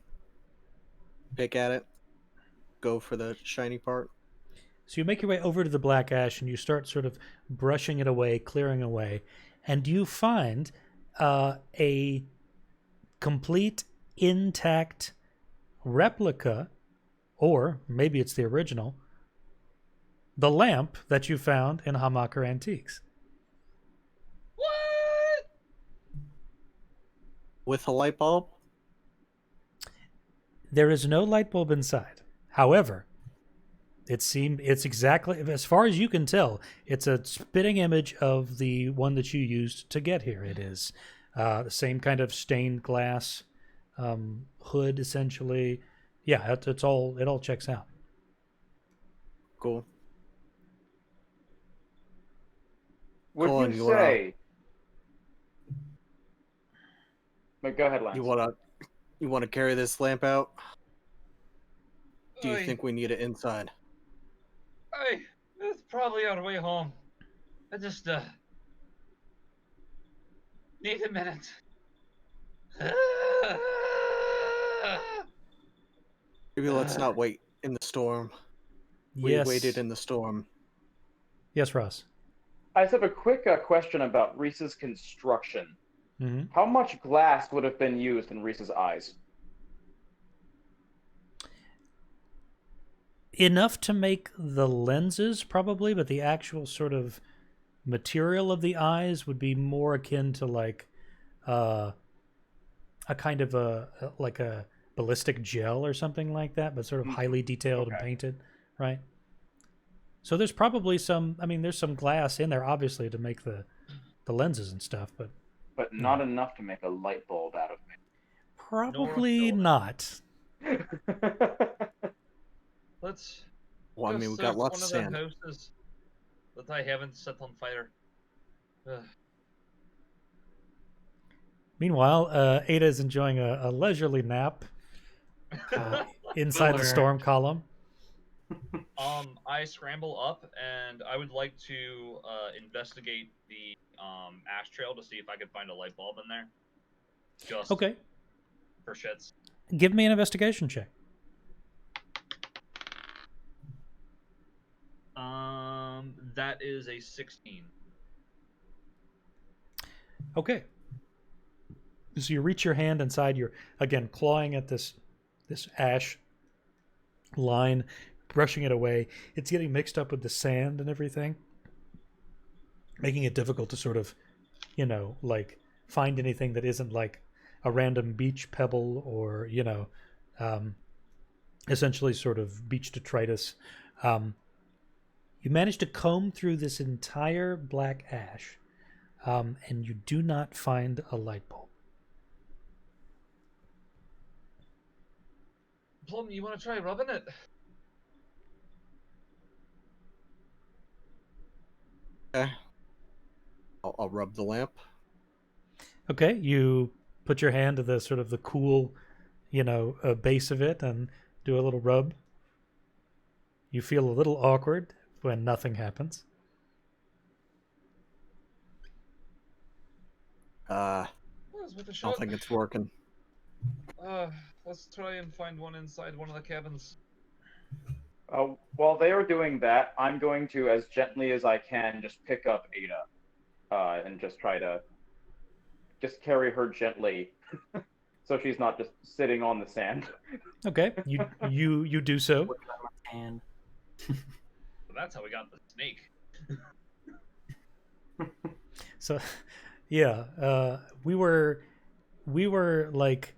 pick at it. Go for the shiny part. So you make your way over to the black ash and you start sort of brushing it away, clearing away, and you find a complete, intact replica, or maybe it's the original, the lamp that you found in Hamaker Antiques. What? With a light bulb? There is no light bulb inside. However, it's exactly, as far as you can tell, it's a spitting image of the one that you used to get here. It is the same kind of stained glass hood, essentially. Yeah, it all checks out. Cool. Would Colin, you you wanna- say? But go ahead, Lance. You wanna carry this lamp out? Do you Oi, think we need it inside? oi, it's probably our way home. I just need a minute. Maybe let's not wait in the storm. We Yes. waited in the storm. Yes, Ross. I just have a quick question about Reese's construction. Hmm. How much glass would have been used in Reese's eyes? Enough to make the lenses, probably, but the actual sort of material of the eyes would be more akin to like a kind of like a ballistic gel or something like that, but sort of highly detailed and Okay. painted, right? So there's probably there's some glass in there, obviously, to make the lenses and stuff, but But not enough to make a light bulb out of probably filament. not. it. Let's. Well, I go mean, we've search got lots of one sand. of the houses that I haven't set on fire. Ugh. Meanwhile, Ada is enjoying a leisurely nap inside the Where? storm column. I scramble up and I would like to investigate the ash trail to see if I could find a light bulb in there. Just Okay, for shits. give me an investigation check. That is a 16. Okay. So you reach your hand inside, you're again clawing at this ash line, brushing it away. It's getting mixed up with the sand and everything, making it difficult to sort of, like find anything that isn't like a random beach pebble or, essentially sort of beach detritus. You manage to comb through this entire black ash, and you do not find a light bulb. Plum, you want to try rubbing it? Okay. I'll rub the lamp. Okay, you put your hand to the sort of the cool, base of it and do a little rub. You feel a little awkward when nothing happens. It's worth a I shot. don't think it's working. Let's try and find one inside one of the cabins. While they are doing that, I'm going to, as gently as I can, just pick up Ada, and just try to just carry her gently, so she's not just sitting on the sand. Okay, you do so. And So that's how we got the snake. So, yeah, we were like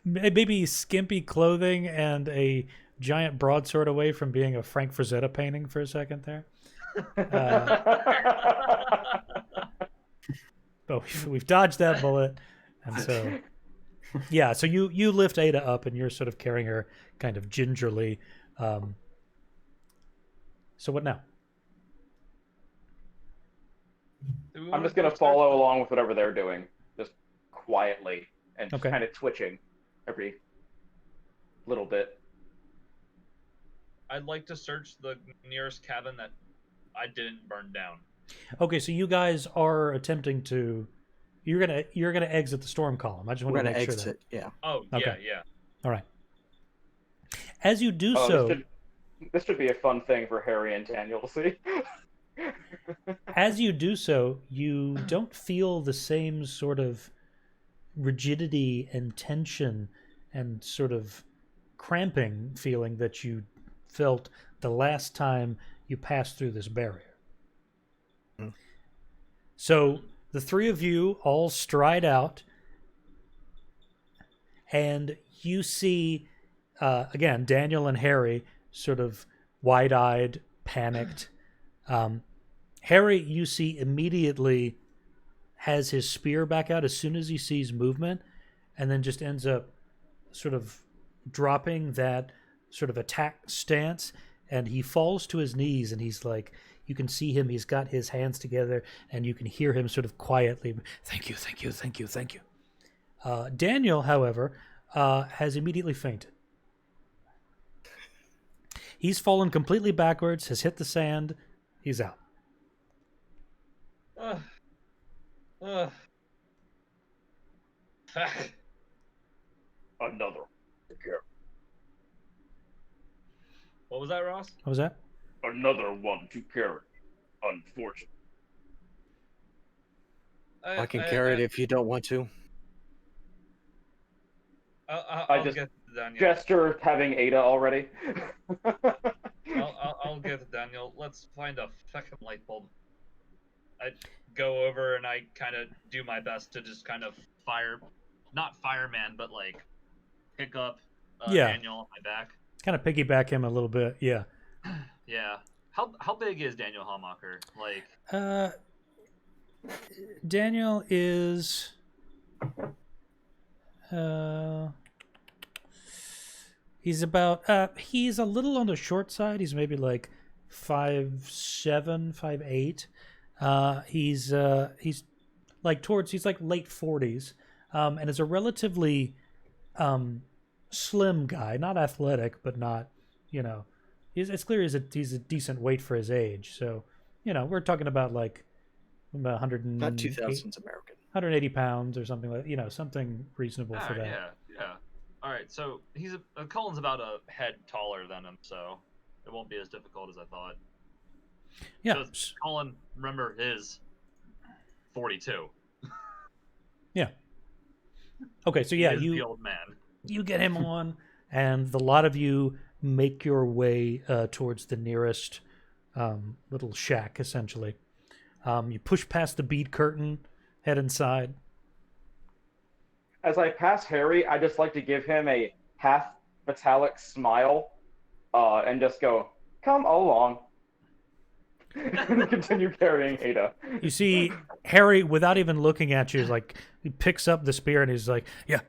maybe skimpy clothing and a giant broadsword away from being a Frank Frazetta painting for a second there. But we've dodged that bullet, and so yeah. So you lift Ada up, and you're sort of carrying her kind of gingerly. So what now? I'm just gonna follow along with whatever they're doing, just quietly and just Okay. kind of twitching every little bit. I'd like to search the nearest cabin that I didn't burn down. Okay, so you guys are attempting to. You're gonna exit the storm column. I just We're want to gonna make exit. sure that. Yeah. Oh, Okay. yeah. All right. As you do Oh, so, this should be a fun thing for Harry and Daniel to see. as you do so, you don't feel the same sort of rigidity and tension and sort of cramping feeling that you felt the last time you passed through this barrier. Hmm. So the three of you all stride out, and you see, again, Daniel and Harry sort of wide-eyed, panicked. Harry, you see, immediately has his spear back out as soon as he sees movement, and then just ends up sort of dropping that sort of attack stance, and he falls to his knees, and he's like, you can see him, he's got his hands together, and you can hear him sort of quietly, thank you, thank you, thank you, thank you. Daniel, however, has immediately fainted. He's fallen completely backwards, has hit the sand, he's out. Another. What was that, Ross? What was that? Another one to carry. Unfortunately. I can carry it if you don't want to. I'll just get to Daniel. Gesture having Ada already. I'll get to Daniel. Let's find a fucking light bulb. I go over and I kind of do my best to just kind of not fireman, but like pick up Yeah. Daniel on my back. Kind of piggyback him a little bit, yeah. Yeah. How big is Daniel Hallmacher? Like, Daniel is he's about he's a little on the short side. He's maybe like 5'7", 5'8". He's like he's like late 40s, and is a relatively slim guy, not athletic, but not, it's clear he's a decent weight for his age. So, we're talking about like about 100 Not 2000s American. 180 pounds or something like, something reasonable for that. Yeah. All right, so he's Colin's about a head taller than him, so it won't be as difficult as I thought. Yeah. So Colin, remember, is 42. Yeah. Okay, so yeah, He is the old man. You get him on, and the lot of you make your way towards the nearest little shack, essentially. You push past the bead curtain, head inside. As I pass Harry, I just like to give him a half metallic smile, and just go, "Come along," and continue carrying Ada. You see Harry, without even looking at you, is like, he picks up the spear and he's like, yeah.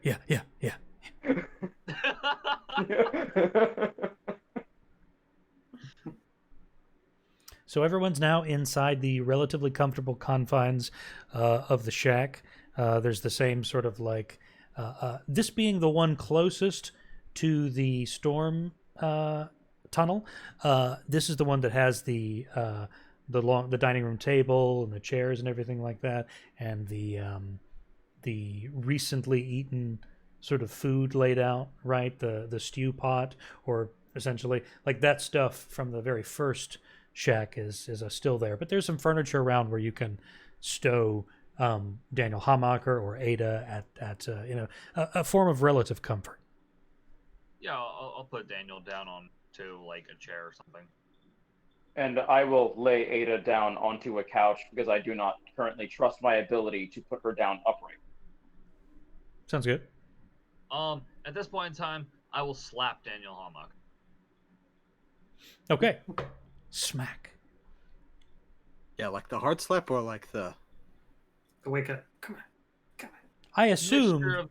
So everyone's now inside the relatively comfortable confines of the shack. There's the same sort of like, this being the one closest to the storm tunnel. This is the one that has the dining room table and the chairs and everything like that, and the the recently eaten sort of food laid out, right? The stew pot, or essentially like that stuff from the very first shack is still there. But there's some furniture around where you can stow Daniel Hamacher or Ada at a form of relative comfort. Yeah, I'll put Daniel down on to like a chair or something. And I will lay Ada down onto a couch because I do not currently trust my ability to put her down upright. Sounds good. At this point in time, I will slap Daniel Hamacher. Okay. Smack. Yeah, like the hard slap or like the. Wake up. Come on. Come on. I assume Mixture of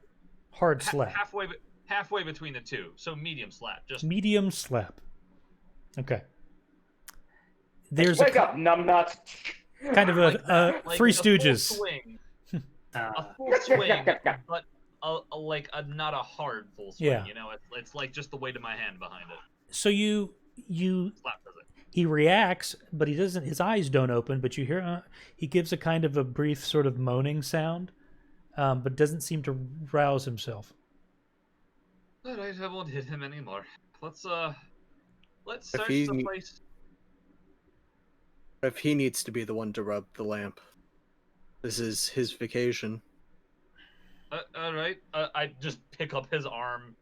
hard slap. halfway between the two, so medium slap. Just Medium slap. Okay. There's Wake up, numbnuts! kind of like that, like Three a full Stooges. swing, a Uh, full swing, but not a hard full swing. Yeah. You know, it's like just the weight of my hand behind it. So you Slap does it. he reacts, but he doesn't. His eyes don't open. But you hear he gives a kind of a brief sort of moaning sound, but doesn't seem to rouse himself. All right, I won't hit him anymore. Let's If search he- the place. If he needs to be the one to rub the lamp, this is his vacation. All right. I just pick up his arm.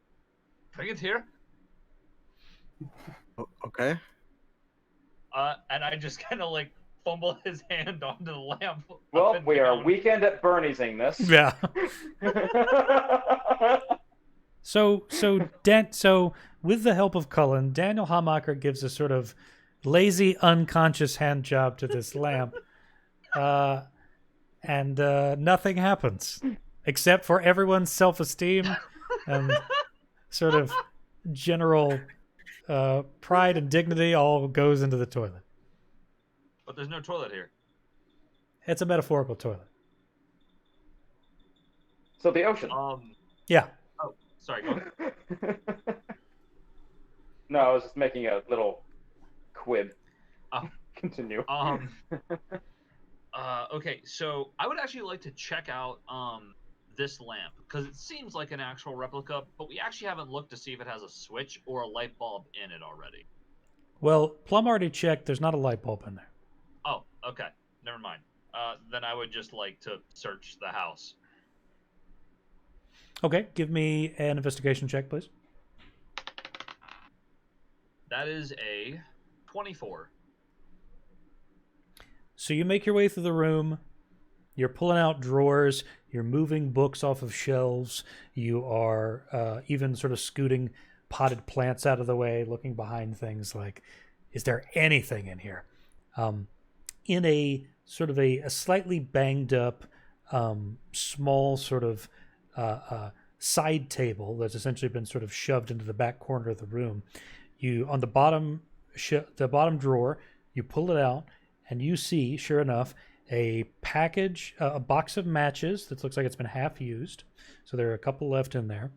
Bring it here. Okay. And I just kind of like fumble his hand onto the lamp. up Well, and we are down. weekend at Bernie's-ing this. Yeah. So with the help of Cullen, Daniel Hamacher gives a sort of lazy, unconscious hand job to this lamp, and nothing happens except for everyone's self-esteem and sort of general pride and dignity all goes into the toilet. But there's no toilet here. It's a metaphorical toilet. So the ocean. Yeah. Oh, sorry. Go on. No, I was just making a little quib. Oh. Continue. Okay, so I would actually like to check out this lamp because it seems like an actual replica, but we actually haven't looked to see if it has a switch or a light bulb in it already. Well, Plum already checked. There's not a light bulb in there. Oh, okay. Never mind. Then I would just like to search the house. Okay, give me an investigation check, please. That is a 24. So you make your way through the room. You're pulling out drawers. You're moving books off of shelves. You are even sort of scooting potted plants out of the way, looking behind things like, is there anything in here? In a sort of a slightly banged up, small sort of side table that's essentially been sort of shoved into the back corner of the room. You on the bottom drawer, you pull it out, and you see, sure enough, a package, a box of matches that looks like it's been half used. So there are a couple left in there.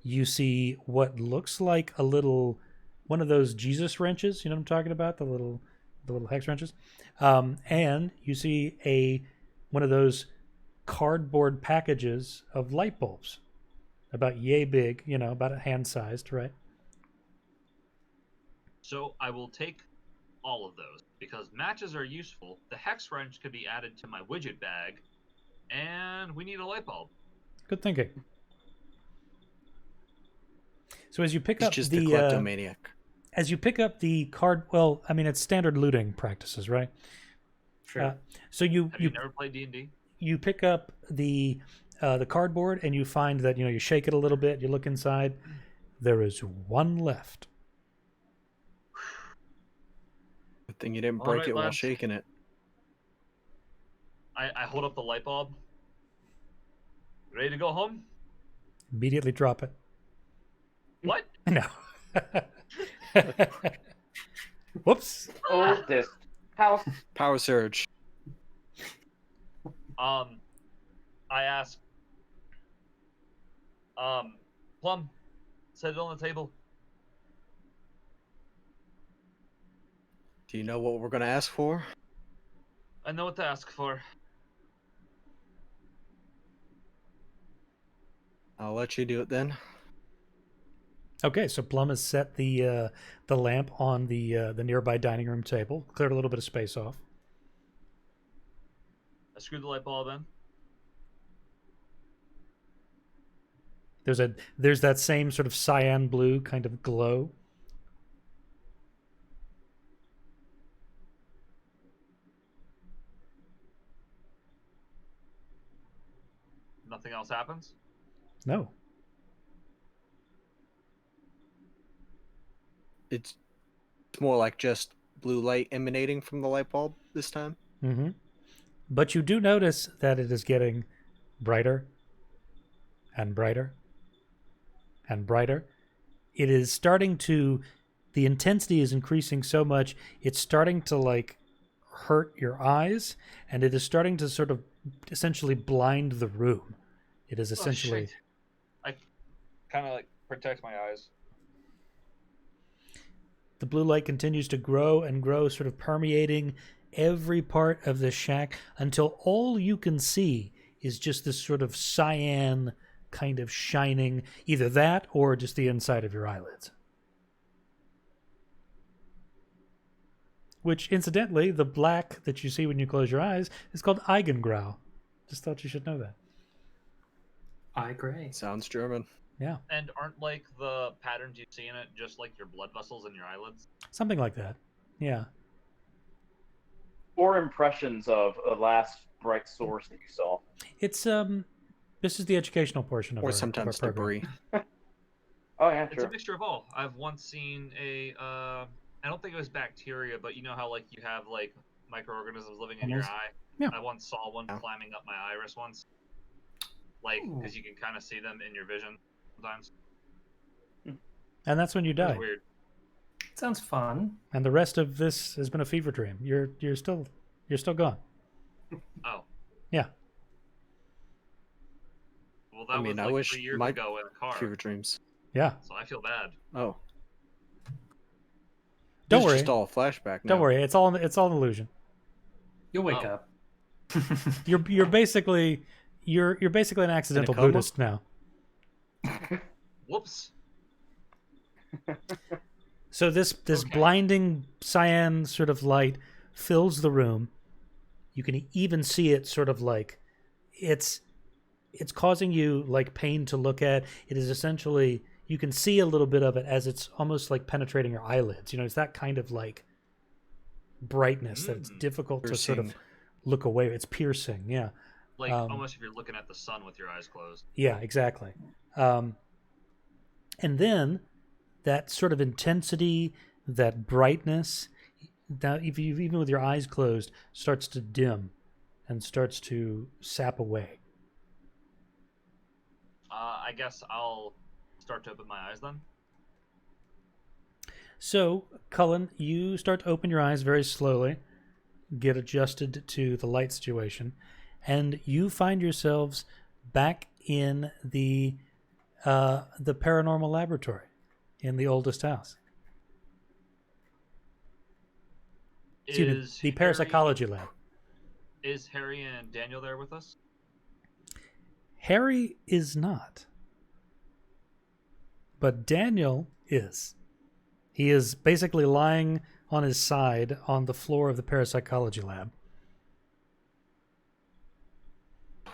You see what looks like one of those Jesus wrenches. You know what I'm talking about? The little hex wrenches. And you see one of those cardboard packages of light bulbs, about yay big, about hand-sized, right? So I will take all of those because matches are useful. The hex wrench could be added to my widget bag, and we need a light bulb. Good thinking. So as you pick He's up just a kleptomaniac. as you pick up the card, well, I mean, it's standard looting practices, right? Sure. So Have you never played D&D? you pick up the cardboard and you find that you shake it a little bit. You look inside. There is one left. Good thing you didn't All break right, it while lads. shaking it. I hold up the light bulb. Ready to go home? Immediately drop it. What? No. Whoops. Oldest house. Power surge. I ask, Plum, set it on the table. Do you know what we're gonna ask for? I know what to ask for. I'll let you do it then. Okay, so Plum has set the lamp on the nearby dining room table, cleared a little bit of space off. I screwed the light bulb in. There's that same sort of cyan blue kind of glow. Nothing else happens. No. It's more like just blue light emanating from the light bulb this time. Mm-hmm. But you do notice that it is getting brighter and brighter and brighter. It is starting to, the intensity is increasing so much, it's starting to like hurt your eyes, and it is starting to sort of essentially blind the room. It is essentially... Oh, shit. I kind of like protect my eyes. The blue light continues to grow and grow, sort of permeating every part of the shack until all you can see is just this sort of cyan kind of shining, either that or just the inside of your eyelids. Which, incidentally, the black that you see when you close your eyes is called Eigengrau. Just thought you should know that. I agree. Sounds German. Yeah, And aren't like the patterns you see in it just like your blood vessels in your eyelids? something like that. Yeah. Or impressions of a last bright source that you saw. It's this is the educational portion of Or our, sometimes of our program. debris. Oh yeah, It's true. a mixture of all. I've once seen a I don't think it was bacteria, but you know how like you have like microorganisms living in your Almost. eye? Yeah. I once saw one Yeah. climbing up my iris once. Like, Ooh. because you can kind of see them in your vision sometimes. And that's when you It was die. weird. Sounds fun. And the rest of this has been a fever dream. You're still gone. Oh. Yeah. Well, that I mean, was I like wish 3 years my ago in a car, Fever dreams. Yeah. so I feel bad. Oh. Don't It's worry. just all a flashback now. Don't worry. It's all an illusion. You'll wake Oh. up. You're basically an accidental coma? Buddhist now. Whoops. So this Okay. blinding cyan sort of light fills the room. You can even see it sort of like it's causing you like pain to look at. It is essentially, you can see a little bit of it as it's almost like penetrating your eyelids. You know, it's that kind of like brightness that it's difficult to sort of Piercing. look away. It's piercing, yeah. Like almost if you're looking at the sun with your eyes closed. Yeah, exactly. And then that sort of intensity, that brightness, that if you, even with your eyes closed, starts to dim and starts to sap away. I guess I'll start to open my eyes then. So, Cullen, you start to open your eyes very slowly, get adjusted to the light situation, and you find yourselves back in the paranormal laboratory in the oldest house. Excuse me, Is the Harry- parapsychology lab. Is Harry and Daniel there with us? Harry is not. But Daniel is. He is basically lying on his side on the floor of the parapsychology lab.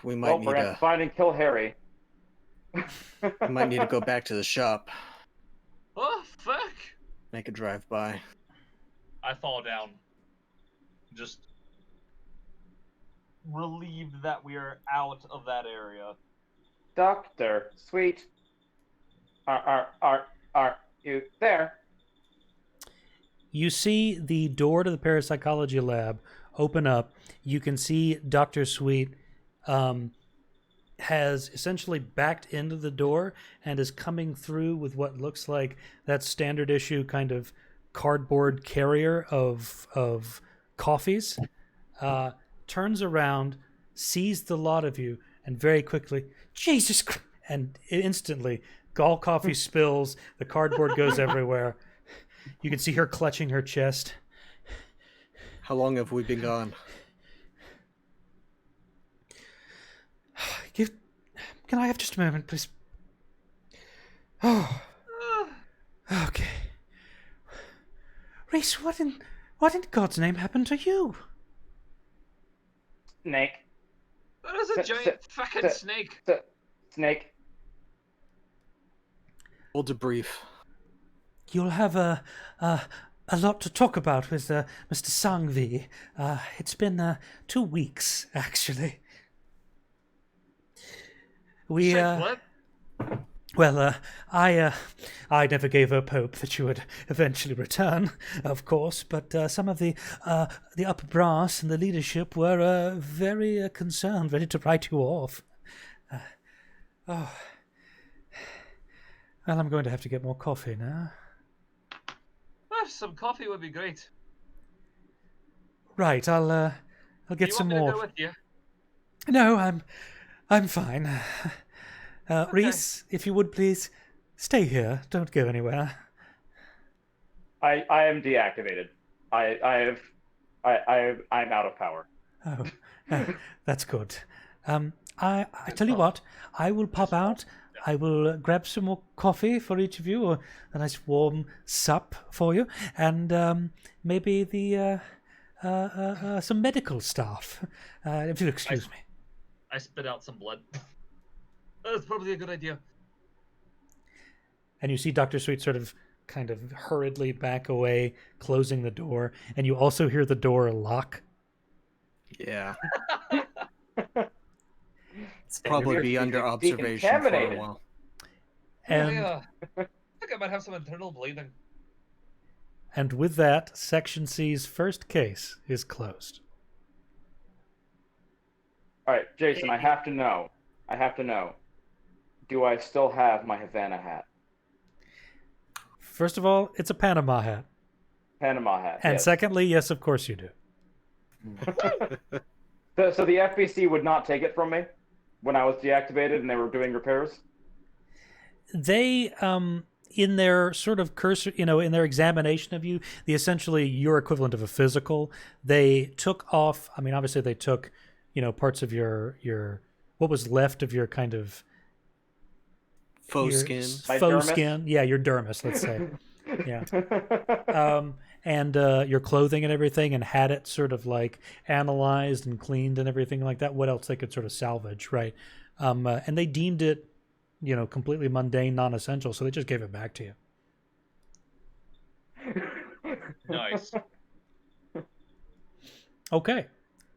We might Well, need we're gonna have to. to find and kill Harry. We might need to go back to the shop. Oh fuck! Make a drive-by. I fall down. Just relieved that we are out of that area. Doctor, sweet. Are you there? You see the door to the parapsychology lab open up. You can see Dr. Sweet has essentially backed into the door and is coming through with what looks like that standard issue kind of cardboard carrier of coffees. Turns around, sees the lot of you, and very quickly, Jesus Christ! And instantly, all coffee spills, the cardboard goes everywhere. You can see her clutching her chest. How long have we been gone? Can I have just a moment, please? Oh, Ah, okay. Reese, what in God's name happened to you? Snake. that is a S- giant s- fucking s- snake. Snake. We'll debrief. You'll have a lot to talk about with Mr. Sangvi. It's been 2 weeks, actually. We Say what? well, I never gave up hope that you would eventually return, of course. But some of the upper brass and the leadership were very concerned, ready to write you off. Oh, well, I'm going to have to get more coffee now. Ah, some coffee would be great. Right, I'll Do get you some want me more. to go with you? No, I'm fine. Okay. Reese, if you would please stay here. Don't go anywhere. I am deactivated. I'm out of power. Oh, that's good. I tell you what, I will pop out. I will grab some more coffee for each of you, or a nice warm sup for you, and maybe the some medical staff. If you'll excuse me. I spit out some blood. That's probably a good idea. And you see Dr. Sweet sort of kind of hurriedly back away, closing the door, and you also hear the door lock. Yeah. It's Probably be under observation for a while. And I think I might have some internal bleeding. and with that, Section C's first case is closed. All right, Jason, I have to know. Do I still have my Havana hat? First of all, it's a Panama hat. Panama hat. And yes. secondly, yes, of course you do. So the FBC would not take it from me when I was deactivated and they were doing repairs? They, in their sort of cursor, in their examination of you, essentially your equivalent of a physical, they took off, I mean, obviously they took, parts of your what was left of your kind of Faux your skin. My faux dermis? skin. Yeah, your dermis, let's say. Yeah. And your clothing and everything, and had it sort of like analyzed and cleaned and everything like that. What else they could sort of salvage, right? And they deemed it, completely mundane, non-essential, so they just gave it back to you. Nice. Okay,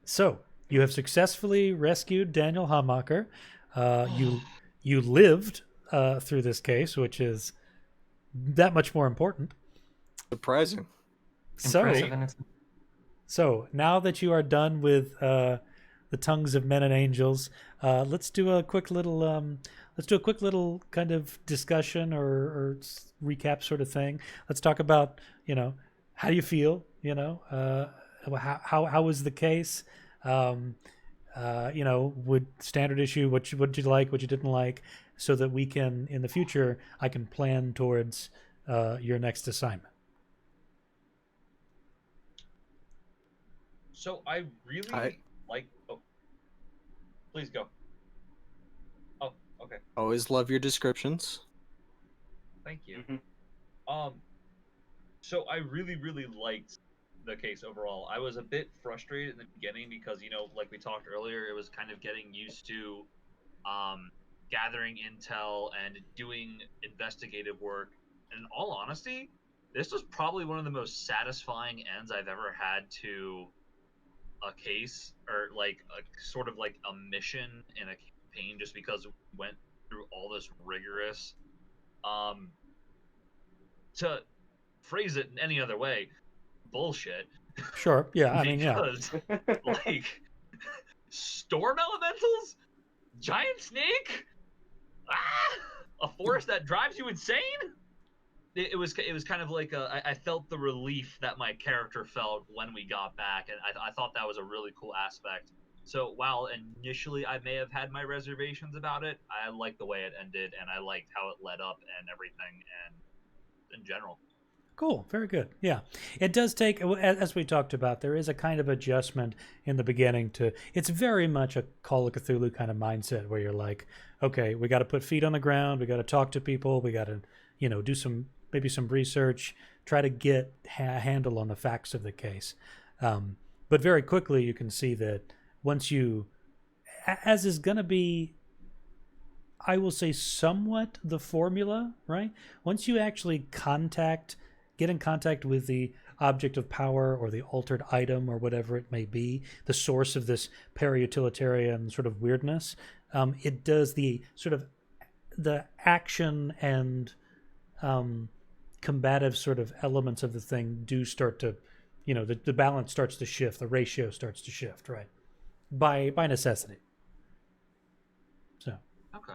so you have successfully rescued Daniel Hammacher. You lived through this case, which is that much more important. Surprising. Impressive in its So now that you are done with the tongues of men and angels, let's do a quick little kind of discussion or recap sort of thing. Let's talk about how do you feel? How was the case? Would standard issue what did you like, what you didn't like, so that we can in the future I can plan towards your next assignment. So I really like. Oh, please go. Oh, okay. Always love your descriptions. Thank you. Mhm. So I really, really liked the case overall. I was a bit frustrated in the beginning because, like we talked earlier, it was kind of getting used to gathering intel and doing investigative work. And in all honesty, this was probably one of the most satisfying ends I've ever had to a case, or like a sort of like a mission in a campaign, just because we went through all this rigorous to phrase it in any other way, bullshit. Sure. Yeah. I mean, yeah. Because like storm elementals, giant snake, a forest that drives you insane. It was kind of like I felt the relief that my character felt when we got back, and I thought that was a really cool aspect. So while initially I may have had my reservations about it, I liked the way it ended, and I liked how it led up and everything, and in general. Cool. Very good. Yeah. It does take, as we talked about, there is a kind of adjustment in the beginning to, it's very much a Call of Cthulhu kind of mindset where you're like, okay, we got to put feet on the ground. We got to talk to people. We got to, do maybe some research, try to get a handle on the facts of the case. But very quickly you can see that once you, as is going to be, I will say somewhat the formula, right? Once you actually get in contact with the object of power or the altered item or whatever it may be, the source of this para-utilitarian sort of weirdness, it does the sort of the action and combative sort of elements of the thing do start to, the balance starts to shift, the ratio starts to shift, right? By necessity. So. Okay.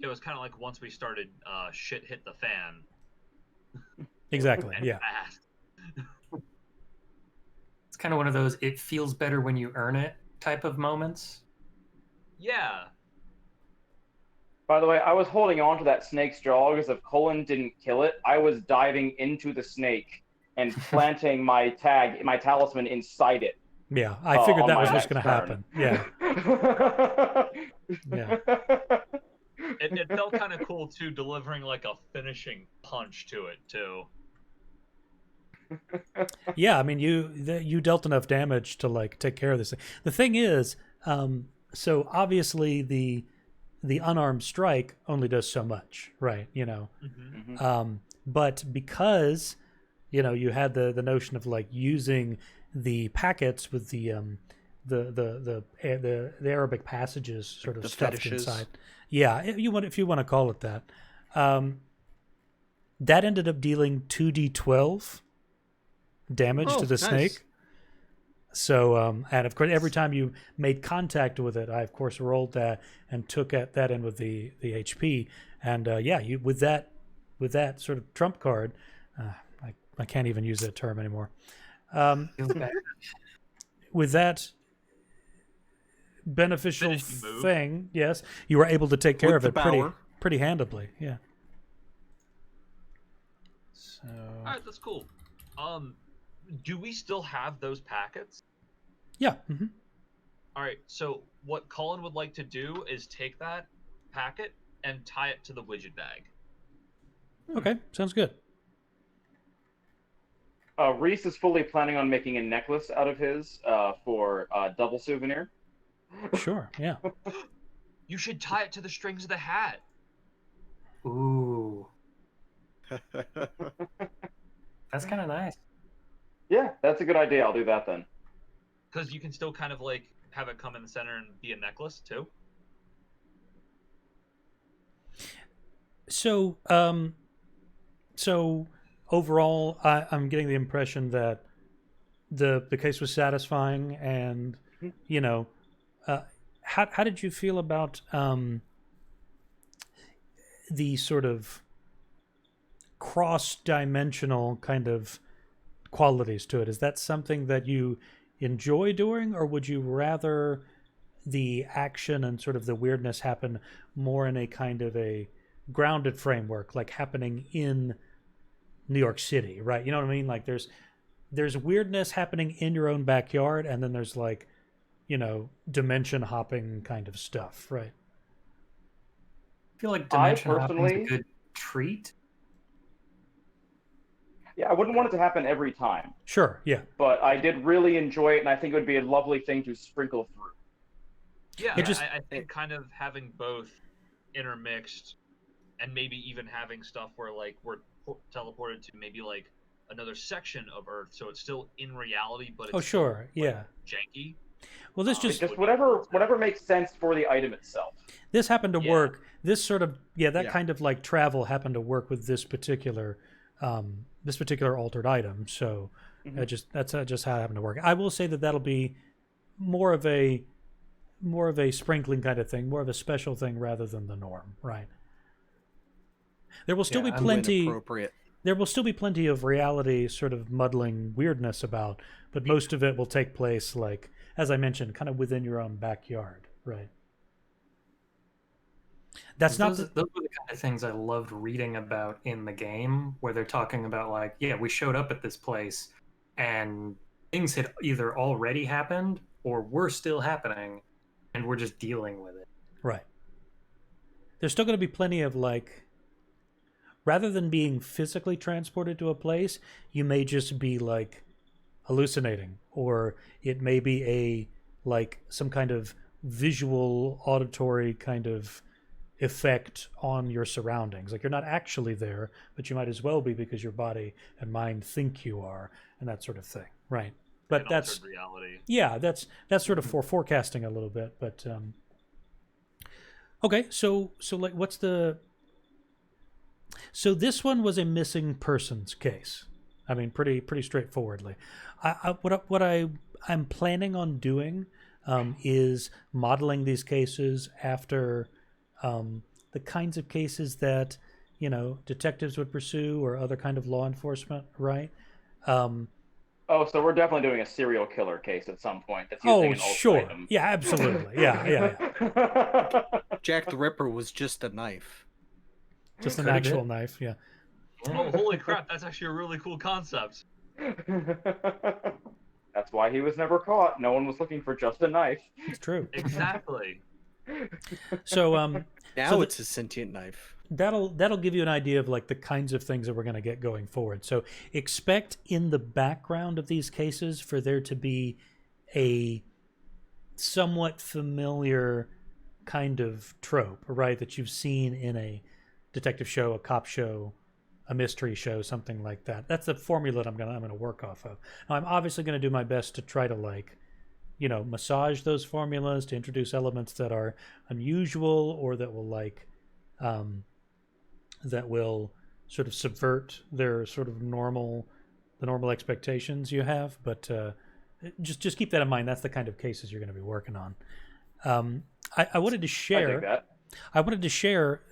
It was kind of like once we started, shit hit the fan. Exactly. And Yeah. fast. It's kind of one of those it feels better when you earn it type of moments. Yeah. By the way, I was holding on to that snake's jaw because if Cullen didn't kill it, I was diving into the snake and planting my talisman inside it. Yeah, I figured that was what's next going to turn. happen. Yeah. Yeah. It felt kind of cool too, delivering like a finishing punch to it too. Yeah, I mean, you dealt enough damage to like take care of this thing. The thing is, so obviously the unarmed strike only does so much, right? Mm-hmm. But because you had the notion of like using the packets with the Arabic passages sort of The stuffed fetishes. inside. Yeah, if you want to call it that. That ended up dealing 2d12 damage to the nice. snake. So, and of course, every time you made contact with it, I of course rolled that and took that in with the HP. And you with that sort of trump card, I can't even use that term anymore. Feels bad. With that beneficial Finishing move. thing, yes, you were able to take care With of the it power. pretty handily. Yeah. So. All right, that's cool. Do we still have those packets? Yeah. Mm-hmm. All right. So what Colin would like to do is take that packet and tie it to the widget bag. Okay, sounds good. Reese is fully planning on making a necklace out of his for double souvenir. Sure. Yeah. You should tie it to the strings of the hat. Ooh, that's kind of nice. Yeah, that's a good idea. I'll do that then. Because you can still kind of like have it come in the center and be a necklace too. So, overall, I'm getting the impression that the case was satisfying, and how did you feel about the sort of cross-dimensional kind of qualities to it? Is that something that you enjoy doing, or would you rather the action and sort of the weirdness happen more in a kind of a grounded framework, like happening in New York City, right? You know what I mean? Like there's weirdness happening in your own backyard, and then there's like, dimension hopping kind of stuff, right? I feel like dimension hopping is personally- a good treat. Yeah, I wouldn't want it to happen every time, Sure, yeah. but I did really enjoy it, and I think it would be a lovely thing to sprinkle through. Yeah, It just- I think kind of having both intermixed, and maybe even having stuff where like we're teleported to maybe like another section of Earth, so it's still in reality, but it's Oh, sure, still, like, yeah. janky. Well, this It's just just whatever makes sense for the item itself. this happened to Yeah. work. This sort of that Yeah. kind of like travel happened to work with this particular altered item. So that's just how it happened to work. I will say that that'll be more of a sprinkling kind of thing, more of a special thing rather than the norm, right? There will still Yeah, be I'm plenty. Inappropriate. There will still be plenty of reality sort of muddling weirdness about, but most of it will take place, like, as I mentioned, kind of within your own backyard, right? That's not Those were the kind of things I loved reading about in the game, where they're talking about like, yeah, we showed up at this place and things had either already happened or were still happening, and we're just dealing with it. right. There's still going to be plenty of like, rather than being physically transported to a place, you may just be like hallucinating, or it may be a like some kind of visual, auditory kind of effect on your surroundings. Like you're not actually there, but you might as well be because your body and mind think you are, and that sort of thing, right? But An that's altered reality. yeah, that's sort of for forecasting a little bit, but okay. So like, what's the? So this one was a missing persons case. I mean, pretty straightforwardly. I'm planning on doing is modeling these cases after the kinds of cases that detectives would pursue or other kind of law enforcement, right? Oh, so we're definitely doing a serial killer case at some point. That's using Oh, an sure. ultimatum. Yeah, absolutely. Yeah. Jack the Ripper was just a knife. Just an Coulda actual been. knife. Yeah. Oh, holy crap! That's actually a really cool concept. That's why he was never caught. No one was looking for just a knife. It's true. Exactly. So Now So it's a sentient knife. that'll give you an idea of like the kinds of things that we're going to get going forward. So expect in the background of these cases for there to be a somewhat familiar kind of trope, right, that you've seen in a detective show, a cop show, a mystery show, something like that. That's the formula that I'm gonna work off of. Now, I'm obviously gonna do my best to try to like, massage those formulas to introduce elements that are unusual or that will like, that will sort of subvert their sort of the normal expectations you have. But just keep that in mind. That's the kind of cases you're going to be working on. I wanted to I share. dig that. I wanted to share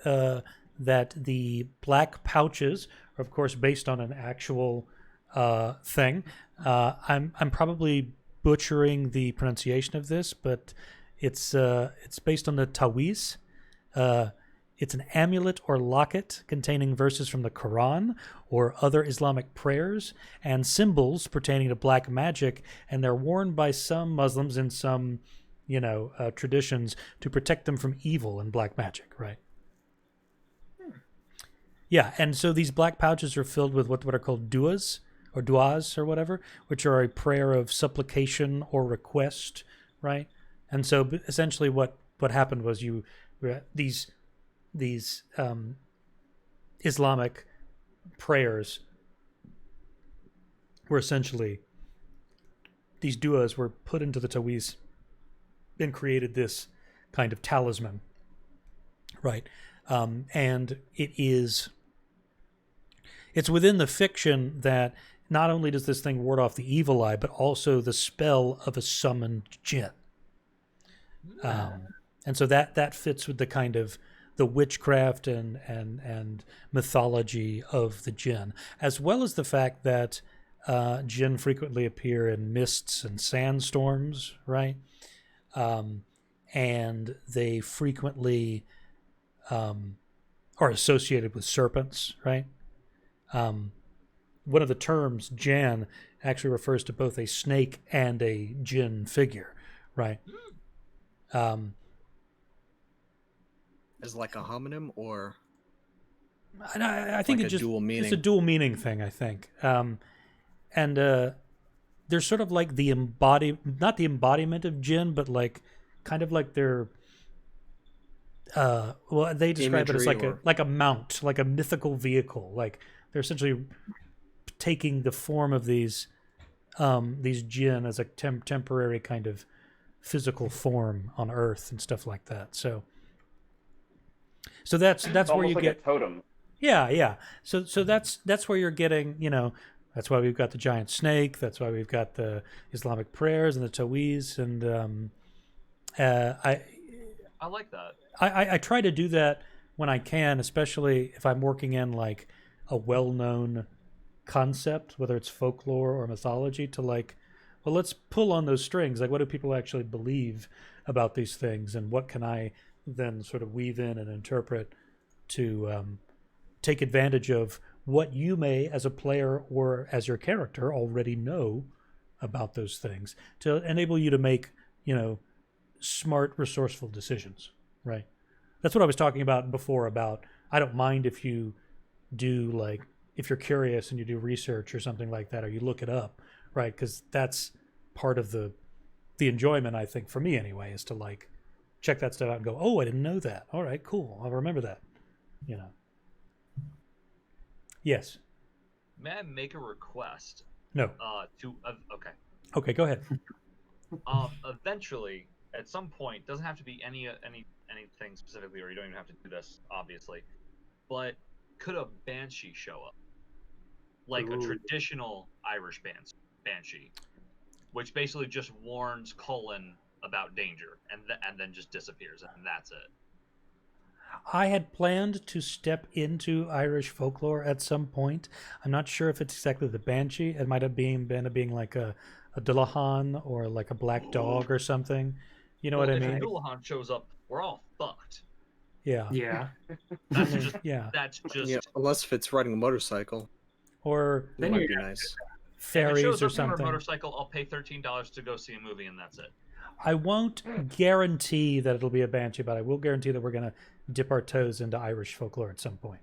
that the black pouches are, of course, based on an actual thing. I'm probably butchering the pronunciation of this, but it's based on the tawiz. It's an amulet or locket containing verses from the Quran or other Islamic prayers and symbols pertaining to black magic, and they're worn by some Muslims in some traditions to protect them from evil and black magic, right? Yeah, and so these black pouches are filled with what are called duas or whatever, which are a prayer of supplication or request, right? And so essentially what happened was these Islamic prayers were essentially, these duas were put into the tawiz and created this kind of talisman, right? And it's within the fiction that not only does this thing ward off the evil eye, but also the spell of a summoned jinn. And so that fits with the kind of the witchcraft and mythology of the jinn, as well as the fact that jinn frequently appear in mists and sandstorms, right? And they frequently are associated with serpents, right? One of the terms, Jan, actually refers to both a snake and a jinn figure, right? As like a homonym, or And I think like it's a just dual meaning? it's a dual meaning thing, I think. And they're sort of like not the embodiment of jinn, but like kind of like they're well, they describe it as Imagery like a mount, like a mythical vehicle. Like they're essentially taking the form of these jinn as a temporary kind of physical form on Earth and stuff like that. So that's It's where almost you like get a totem. yeah. So that's where you're getting, that's why we've got the giant snake. That's why we've got the Islamic prayers and the tawiz. And I like that. I try to do that when I can, especially if I'm working in like a well-known concept, whether it's folklore or mythology, to like, well, let's pull on those strings. Like, what do people actually believe about these things, and what can I then sort of weave in and interpret to take advantage of what you may, as a player or as your character, already know about those things to enable you to make, smart, resourceful decisions, right? That's what I was talking about before about I don't mind if you do, like, if you're curious and you do research or something like that, or you look it up, right? Because that's part of the enjoyment, I think, for me anyway, is to like check that stuff out and go, oh, I didn't know that. All right, cool. I'll remember that. Yes. May I make a request? No. Okay. Okay, go ahead. Eventually, at some point, doesn't have to be anything specifically, or you don't even have to do this, obviously. But could a banshee show up, like a traditional Irish banshee, which basically just warns CULAN about danger, and then just disappears, and that's it. I had planned to step into Irish folklore at some point. I'm not sure if it's exactly the banshee. It might have been being like a Dullahan or like a black dog or something. You know what I mean? If a Dullahan shows up, we're all fucked. Yeah. Yeah. That's just yeah. That's just Yeah, unless if it's riding a motorcycle, Or that might be nice. fairies if it shows or up on something. a motorcycle, I'll pay $13 to go see a movie, and that's it. I won't guarantee that it'll be a banshee, but I will guarantee that we're going to dip our toes into Irish folklore at some point.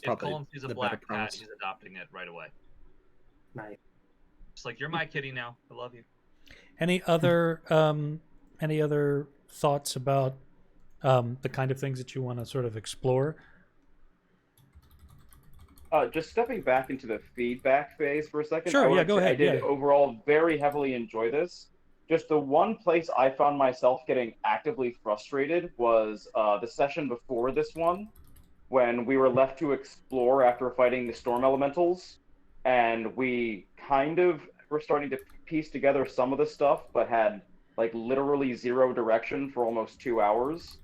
If CULAN sees a black cat, he's adopting it right away. Nice. It's like, you're my kitty now. I love you. Any other thoughts about the kind of things that you want to sort of explore? Just stepping back into the feedback phase for a second. Sure, yeah, go ahead. I did overall very heavily enjoy this. Just the one place I found myself getting actively frustrated was the session before this one, when we were left to explore after fighting the storm elementals, and we kind of were starting to piece together some of the stuff, but had like literally zero direction for almost 2 hours.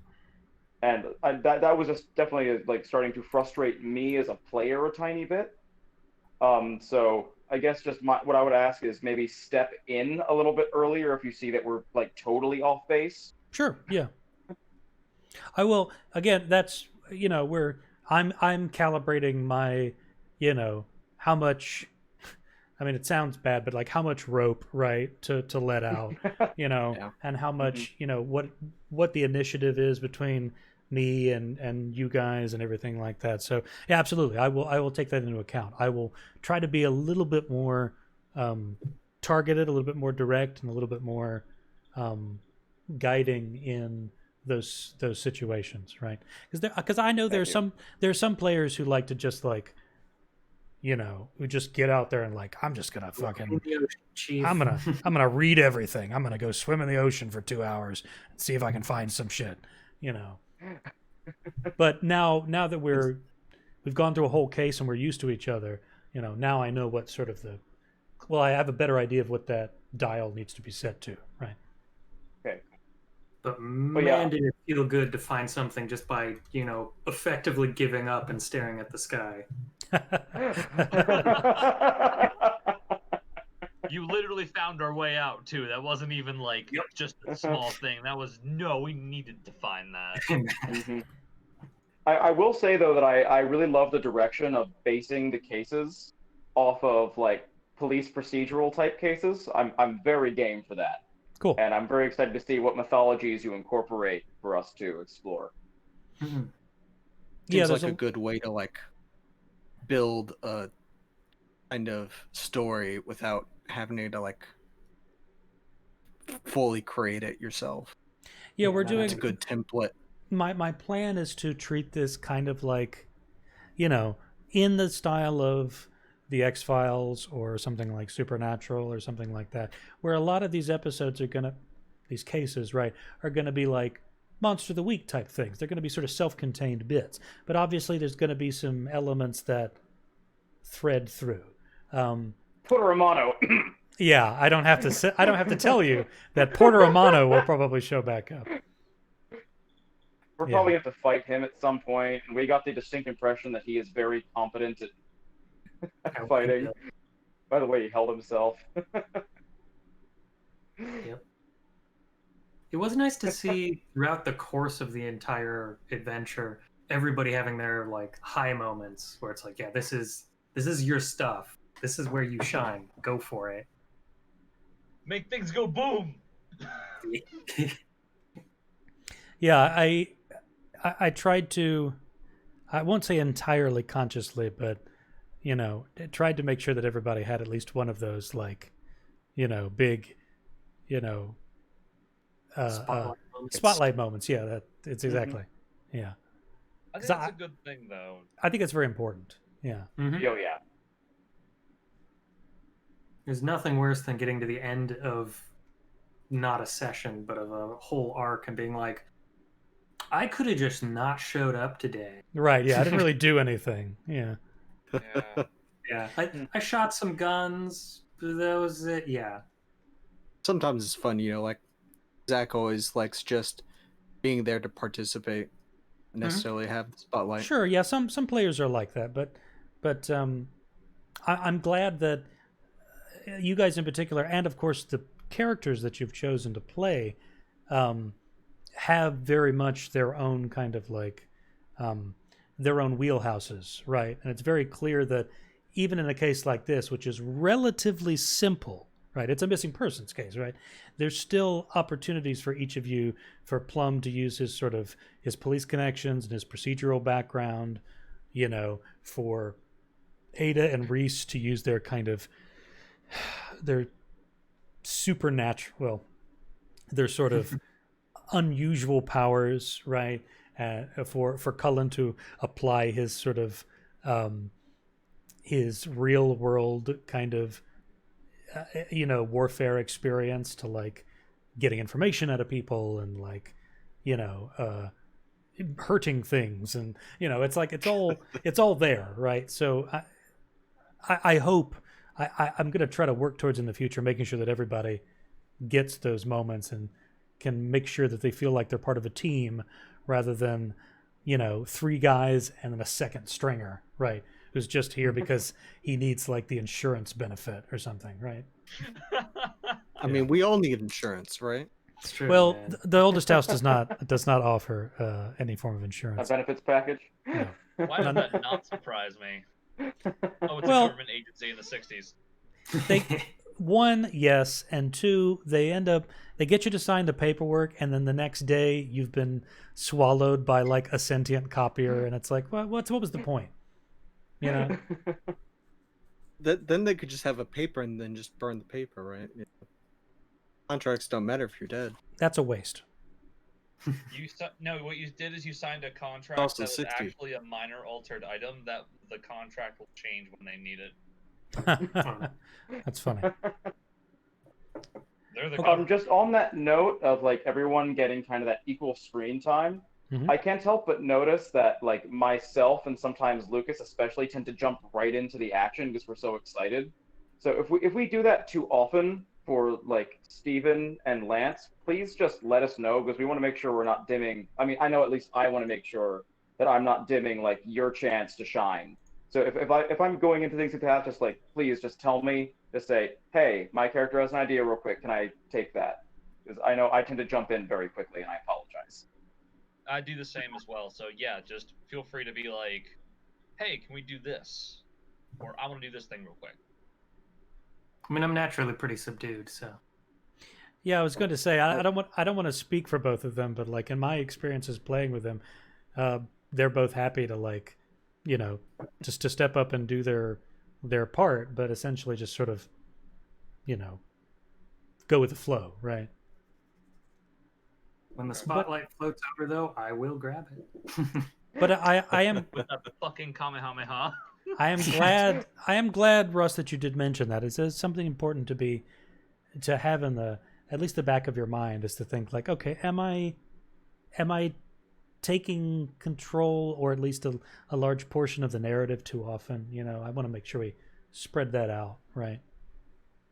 And that was just definitely like starting to frustrate me as a player a tiny bit. So I guess just what I would ask is maybe step in a little bit earlier if you see that we're like totally off base. Sure, yeah. I will. Again, that's I'm calibrating my, how much. I mean, it sounds bad, but like how much rope, right, to let out, Yeah. and how much, what the initiative is between me and you guys and everything like that. So yeah, absolutely, I will take that into account. I will try to be a little bit more targeted, a little bit more direct, and a little bit more guiding in those situations, right? Because I know there's some players who like to just like, who just get out there and like, I'm just gonna fucking, I'm gonna read everything. I'm gonna go swim in the ocean for 2 hours and see if I can find some shit, But now that we've gone through a whole case and we're used to each other, now I know what sort of I have a better idea of what that dial needs to be set to, right? Okay. But man, did it feel good to find something just by, effectively giving up and staring at the sky. You literally found our way out too. That wasn't even like just a small thing. That was we needed to find that. Mm-hmm. I will say though that I really love the direction of basing the cases off of like police procedural type cases. I'm very game for that. Cool. And I'm very excited to see what mythologies you incorporate for us to explore. Mm-hmm. Yeah, Seems like a good way to like build a kind of story without having to like fully create it yourself. Yeah, we're doing a good template. My plan is to treat this kind of like, in the style of the X-Files or something like Supernatural or something like that, where a lot of these episodes these cases, right, are gonna be like Monster of the Week type things. They're gonna be sort of self-contained bits, but obviously there's gonna be some elements that thread through. Porter Romano. Yeah, I don't have to tell you that Porter Romano will probably show back up. We're probably going to have to fight him at some point. And we got the distinct impression that he is very competent at fighting. By the way, he held himself. Yep. It was nice to see throughout the course of the entire adventure, everybody having their like high moments where it's like, yeah, this is your stuff. This is where you shine. Go for it. Make things go boom. Yeah, I tried to, I won't say entirely consciously, but tried to make sure that everybody had at least one of those, like, big, you know, spotlight moments. Yeah, it's exactly. Yeah, I think that's a good thing, though. I think it's very important. Yeah. Mm-hmm. Oh yeah. There's nothing worse than getting to the end of not a session, but of a whole arc and being like, I could have just not showed up today. Right. Yeah, I didn't really do anything. Yeah. Yeah. Yeah. I shot some guns. That was it. Yeah. Sometimes it's fun, like Zach always likes just being there to participate, necessarily have the spotlight. Sure. Yeah. Some players are like that, but I'm glad that you guys in particular, and of course the characters that you've chosen to play, have very much their own kind of like their own wheelhouses, right? And it's very clear that even in a case like this, which is relatively simple, right? It's a missing persons case, right? There's still opportunities for each of you, for Plum to use his sort of his police connections and his procedural background, for Ada and Reese to use their kind of their supernatural, well, their sort of unusual powers, right? For Cullen to apply his sort of his real world kind of warfare experience to like getting information out of people and like hurting things, and it's like it's all there, right? So I hope I'm going to try to work towards in the future making sure that everybody gets those moments and can make sure that they feel like they're part of a team rather than, three guys and then a second stringer, right? Who's just here because he needs like the insurance benefit or something, right? I mean, we all need insurance, right? It's true. Well, Man. the oldest house does not offer any form of A insurance. benefits package. No. Why does that not surprise me? Oh, it's Well- a government agency in the 60s. One, yes, and two, they get you to sign the paperwork, and then the next day you've been swallowed by like a sentient copier, and it's like, what was the point? Then they could just have a paper and then just burn the paper, right? Contracts don't matter if you're dead. That's a waste. No, what you did is you signed a contract Also that was 60. actually a minor altered item that the contract will change when they need it. That's funny. They're the government. Just on that note of like everyone getting kind of that equal screen time, Mhm. I can't help but notice that like myself and sometimes Lucas especially tend to jump right into the action because we're so excited. So if we do that too often for like Steven and Lance, please just let us know because we want to make sure we're not dimming. I mean, I know at least I want to make sure that I'm not dimming like your chance to shine. So if I'm going into things with that, just like please just tell me, just say, hey, my character has an idea real quick. Can I take that? Because I know I tend to jump in very quickly and I apologize. I do the same as well. So yeah, just feel free to be like, hey, can we do this? Or I want to do this thing real quick. I mean, I'm naturally pretty subdued, so. Yeah, I was going to say I don't want to speak for both of them, but like in my experiences playing with them, they're both happy to like, just to step up and do their part, but essentially just sort of, go with the flow, right? When the spotlight floats over, though, I will grab it. But I am With that fucking Kamehameha. I am glad, Russ, that you did mention that. It's something important to have in at least the back of your mind, is to think like, okay, am I taking control or at least a large portion of the narrative too often? I want to make sure we spread that out, right?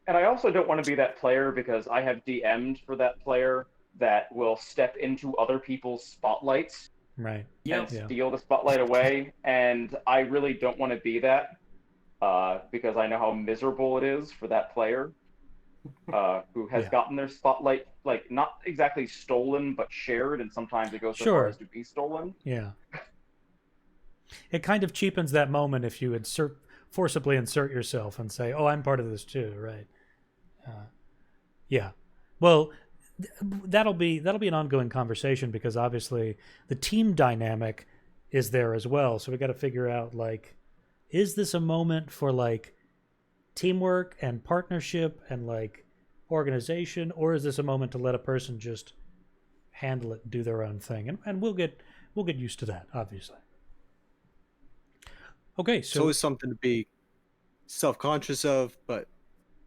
And I also don't want to be that player because I have DM'd for that player that will step into other people's spotlights Right. and steal the spotlight away. And I really don't want to be that because I know how miserable it is for that player. who has Yeah. gotten their spotlight, like not exactly stolen, but shared, and sometimes it goes so far Sure. as to be stolen. Yeah. It kind of cheapens that moment if you forcibly insert yourself and say, "Oh, I'm part of this too," right? Yeah. Well, that'll be an ongoing conversation because obviously the team dynamic is there as well. So we got to figure out like, is this a moment for like teamwork and partnership and like organization, or is this a moment to let a person just handle it and do their own thing? And we'll get used to that, obviously. Okay, It's so always something to be self-conscious of, but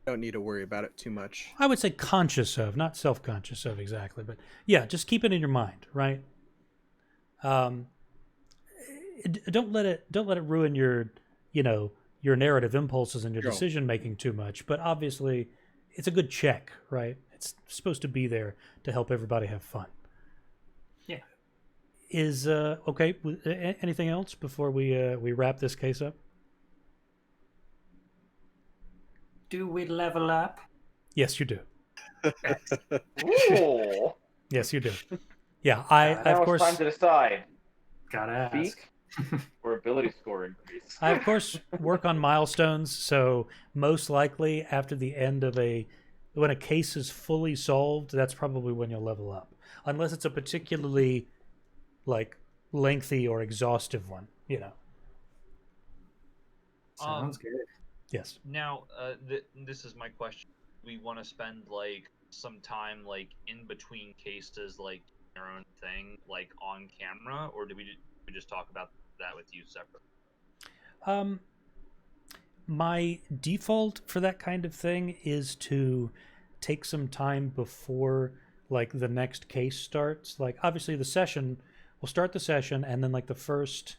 don't need to worry about it too much. I would say conscious of, not self-conscious of exactly, but yeah, just keep it in your mind, right? Um, don't let it ruin your, your narrative impulses and your Sure. decision making too much. But obviously, it's a good check, right? It's supposed to be there to help everybody have fun. Yeah. Is okay? Anything else before we wrap this case up? Do we level up? Yes, you do. Ooh. Yes, you do. Yeah, I God, of Now it's course time to decide: Gotta ask. feat or ability score increase. I of course work on milestones, so most likely after the end of when a case is fully solved, that's probably when you'll level up. Unless it's a particularly like lengthy or exhaustive one, Sounds good. Yes. Now, this is my question. We want to spend like some time like in between cases, like our own thing, like on camera, or do we just talk about that with you separately? My default for that kind of thing is to take some time before like the next case starts. Like obviously we'll start the session and then like the first,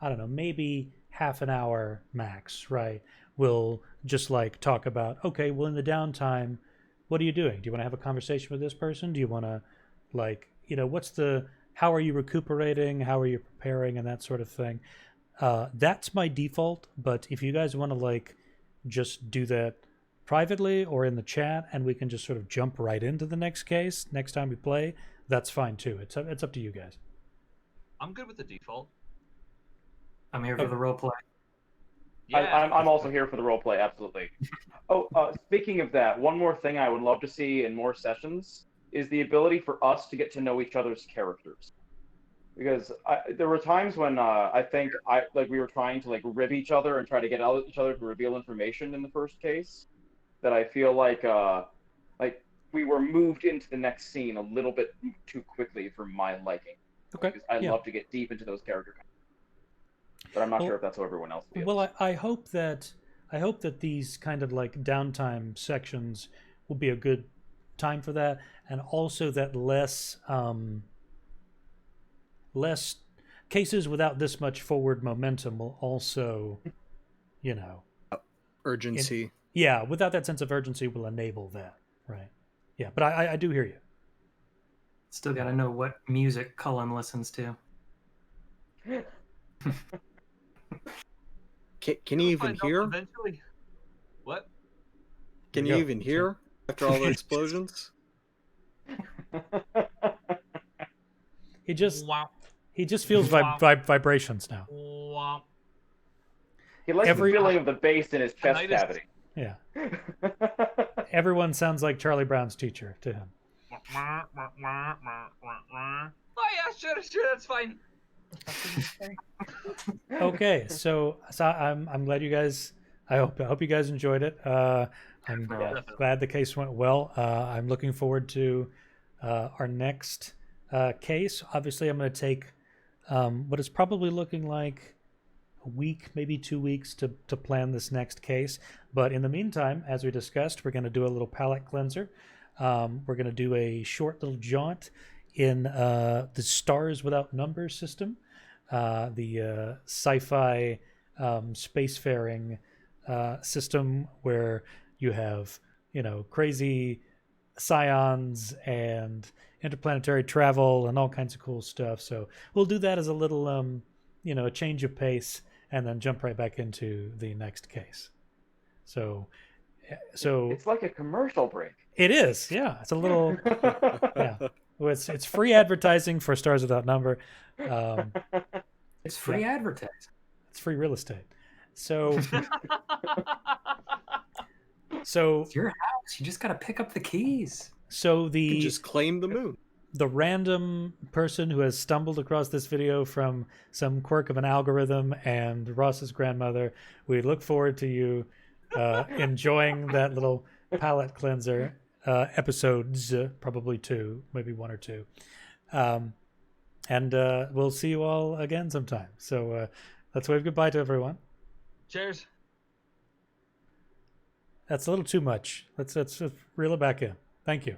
I don't know, maybe half an hour max, right? We'll just like talk about, okay, well in the downtime, what are you doing? Do you want to have a conversation with this person? Do you want to like, how are you recuperating? How are you preparing and that sort of thing? That's my default, but if you guys want to like just do that privately or in the chat and we can just sort of jump right into the next case next time we play, that's fine too. It's up to you guys. I'm good with the default. I'm here for the role play. Yeah. I'm also here for the role play, absolutely. Speaking of that, one more thing I would love to see in more sessions is the ability for us to get to know each other's characters. Because there were times when I think we were trying to like rib each other and try to get out each other to reveal information in the first case, that I feel like we were moved into the next scene a little bit too quickly for my liking. Okay. Because I love to get deep into those characters, but I'm not sure if that's how everyone else feels. Well, I hope that these kind of like downtime sections will be a good time for that, and also that less cases without this much forward momentum will also, Urgency. without that sense of urgency will enable that, right? Yeah, but I do hear you. Still gotta know what music Cullen listens to. Can you even Find out hear? eventually? What? Can There you you go. even hear after all the explosions? He just Wow. feels vibrations now. Wow. He likes Every- the feeling of the bass in his chest Tinnitus. cavity. Yeah, everyone sounds like Charlie Brown's teacher to him. Oh yeah, sure, that's fine. Okay, so I'm glad you guys. I hope you guys enjoyed it. I'm glad the case went well. I'm looking forward to our next case. Obviously, I'm going to take what is probably looking like a week, maybe 2 weeks to plan this next case. But in the meantime, as we discussed, we're going to do a little palate cleanser. We're going to do a short little jaunt in the Stars Without Numbers system, the sci-fi spacefaring system where you have crazy scions and interplanetary travel and all kinds of cool stuff. So we'll do that as a little a change of pace and then jump right back into the next case. So So It's like a commercial break. it is, yeah. It's a little, yeah. Well, it's free advertising for Stars Without Number. It's free advertising. It's free real estate. So so It's your house. You just got to pick up the keys. so You the can just claim the moon. the random person who has stumbled across this video from some quirk of an algorithm and Ross's grandmother, we look forward to you enjoying that little palate cleanser. Episodes, probably 2, maybe 1 or 2. And we'll see you all again sometime. So let's wave goodbye to everyone. Cheers. That's a little too much. Let's reel it back in. Thank you.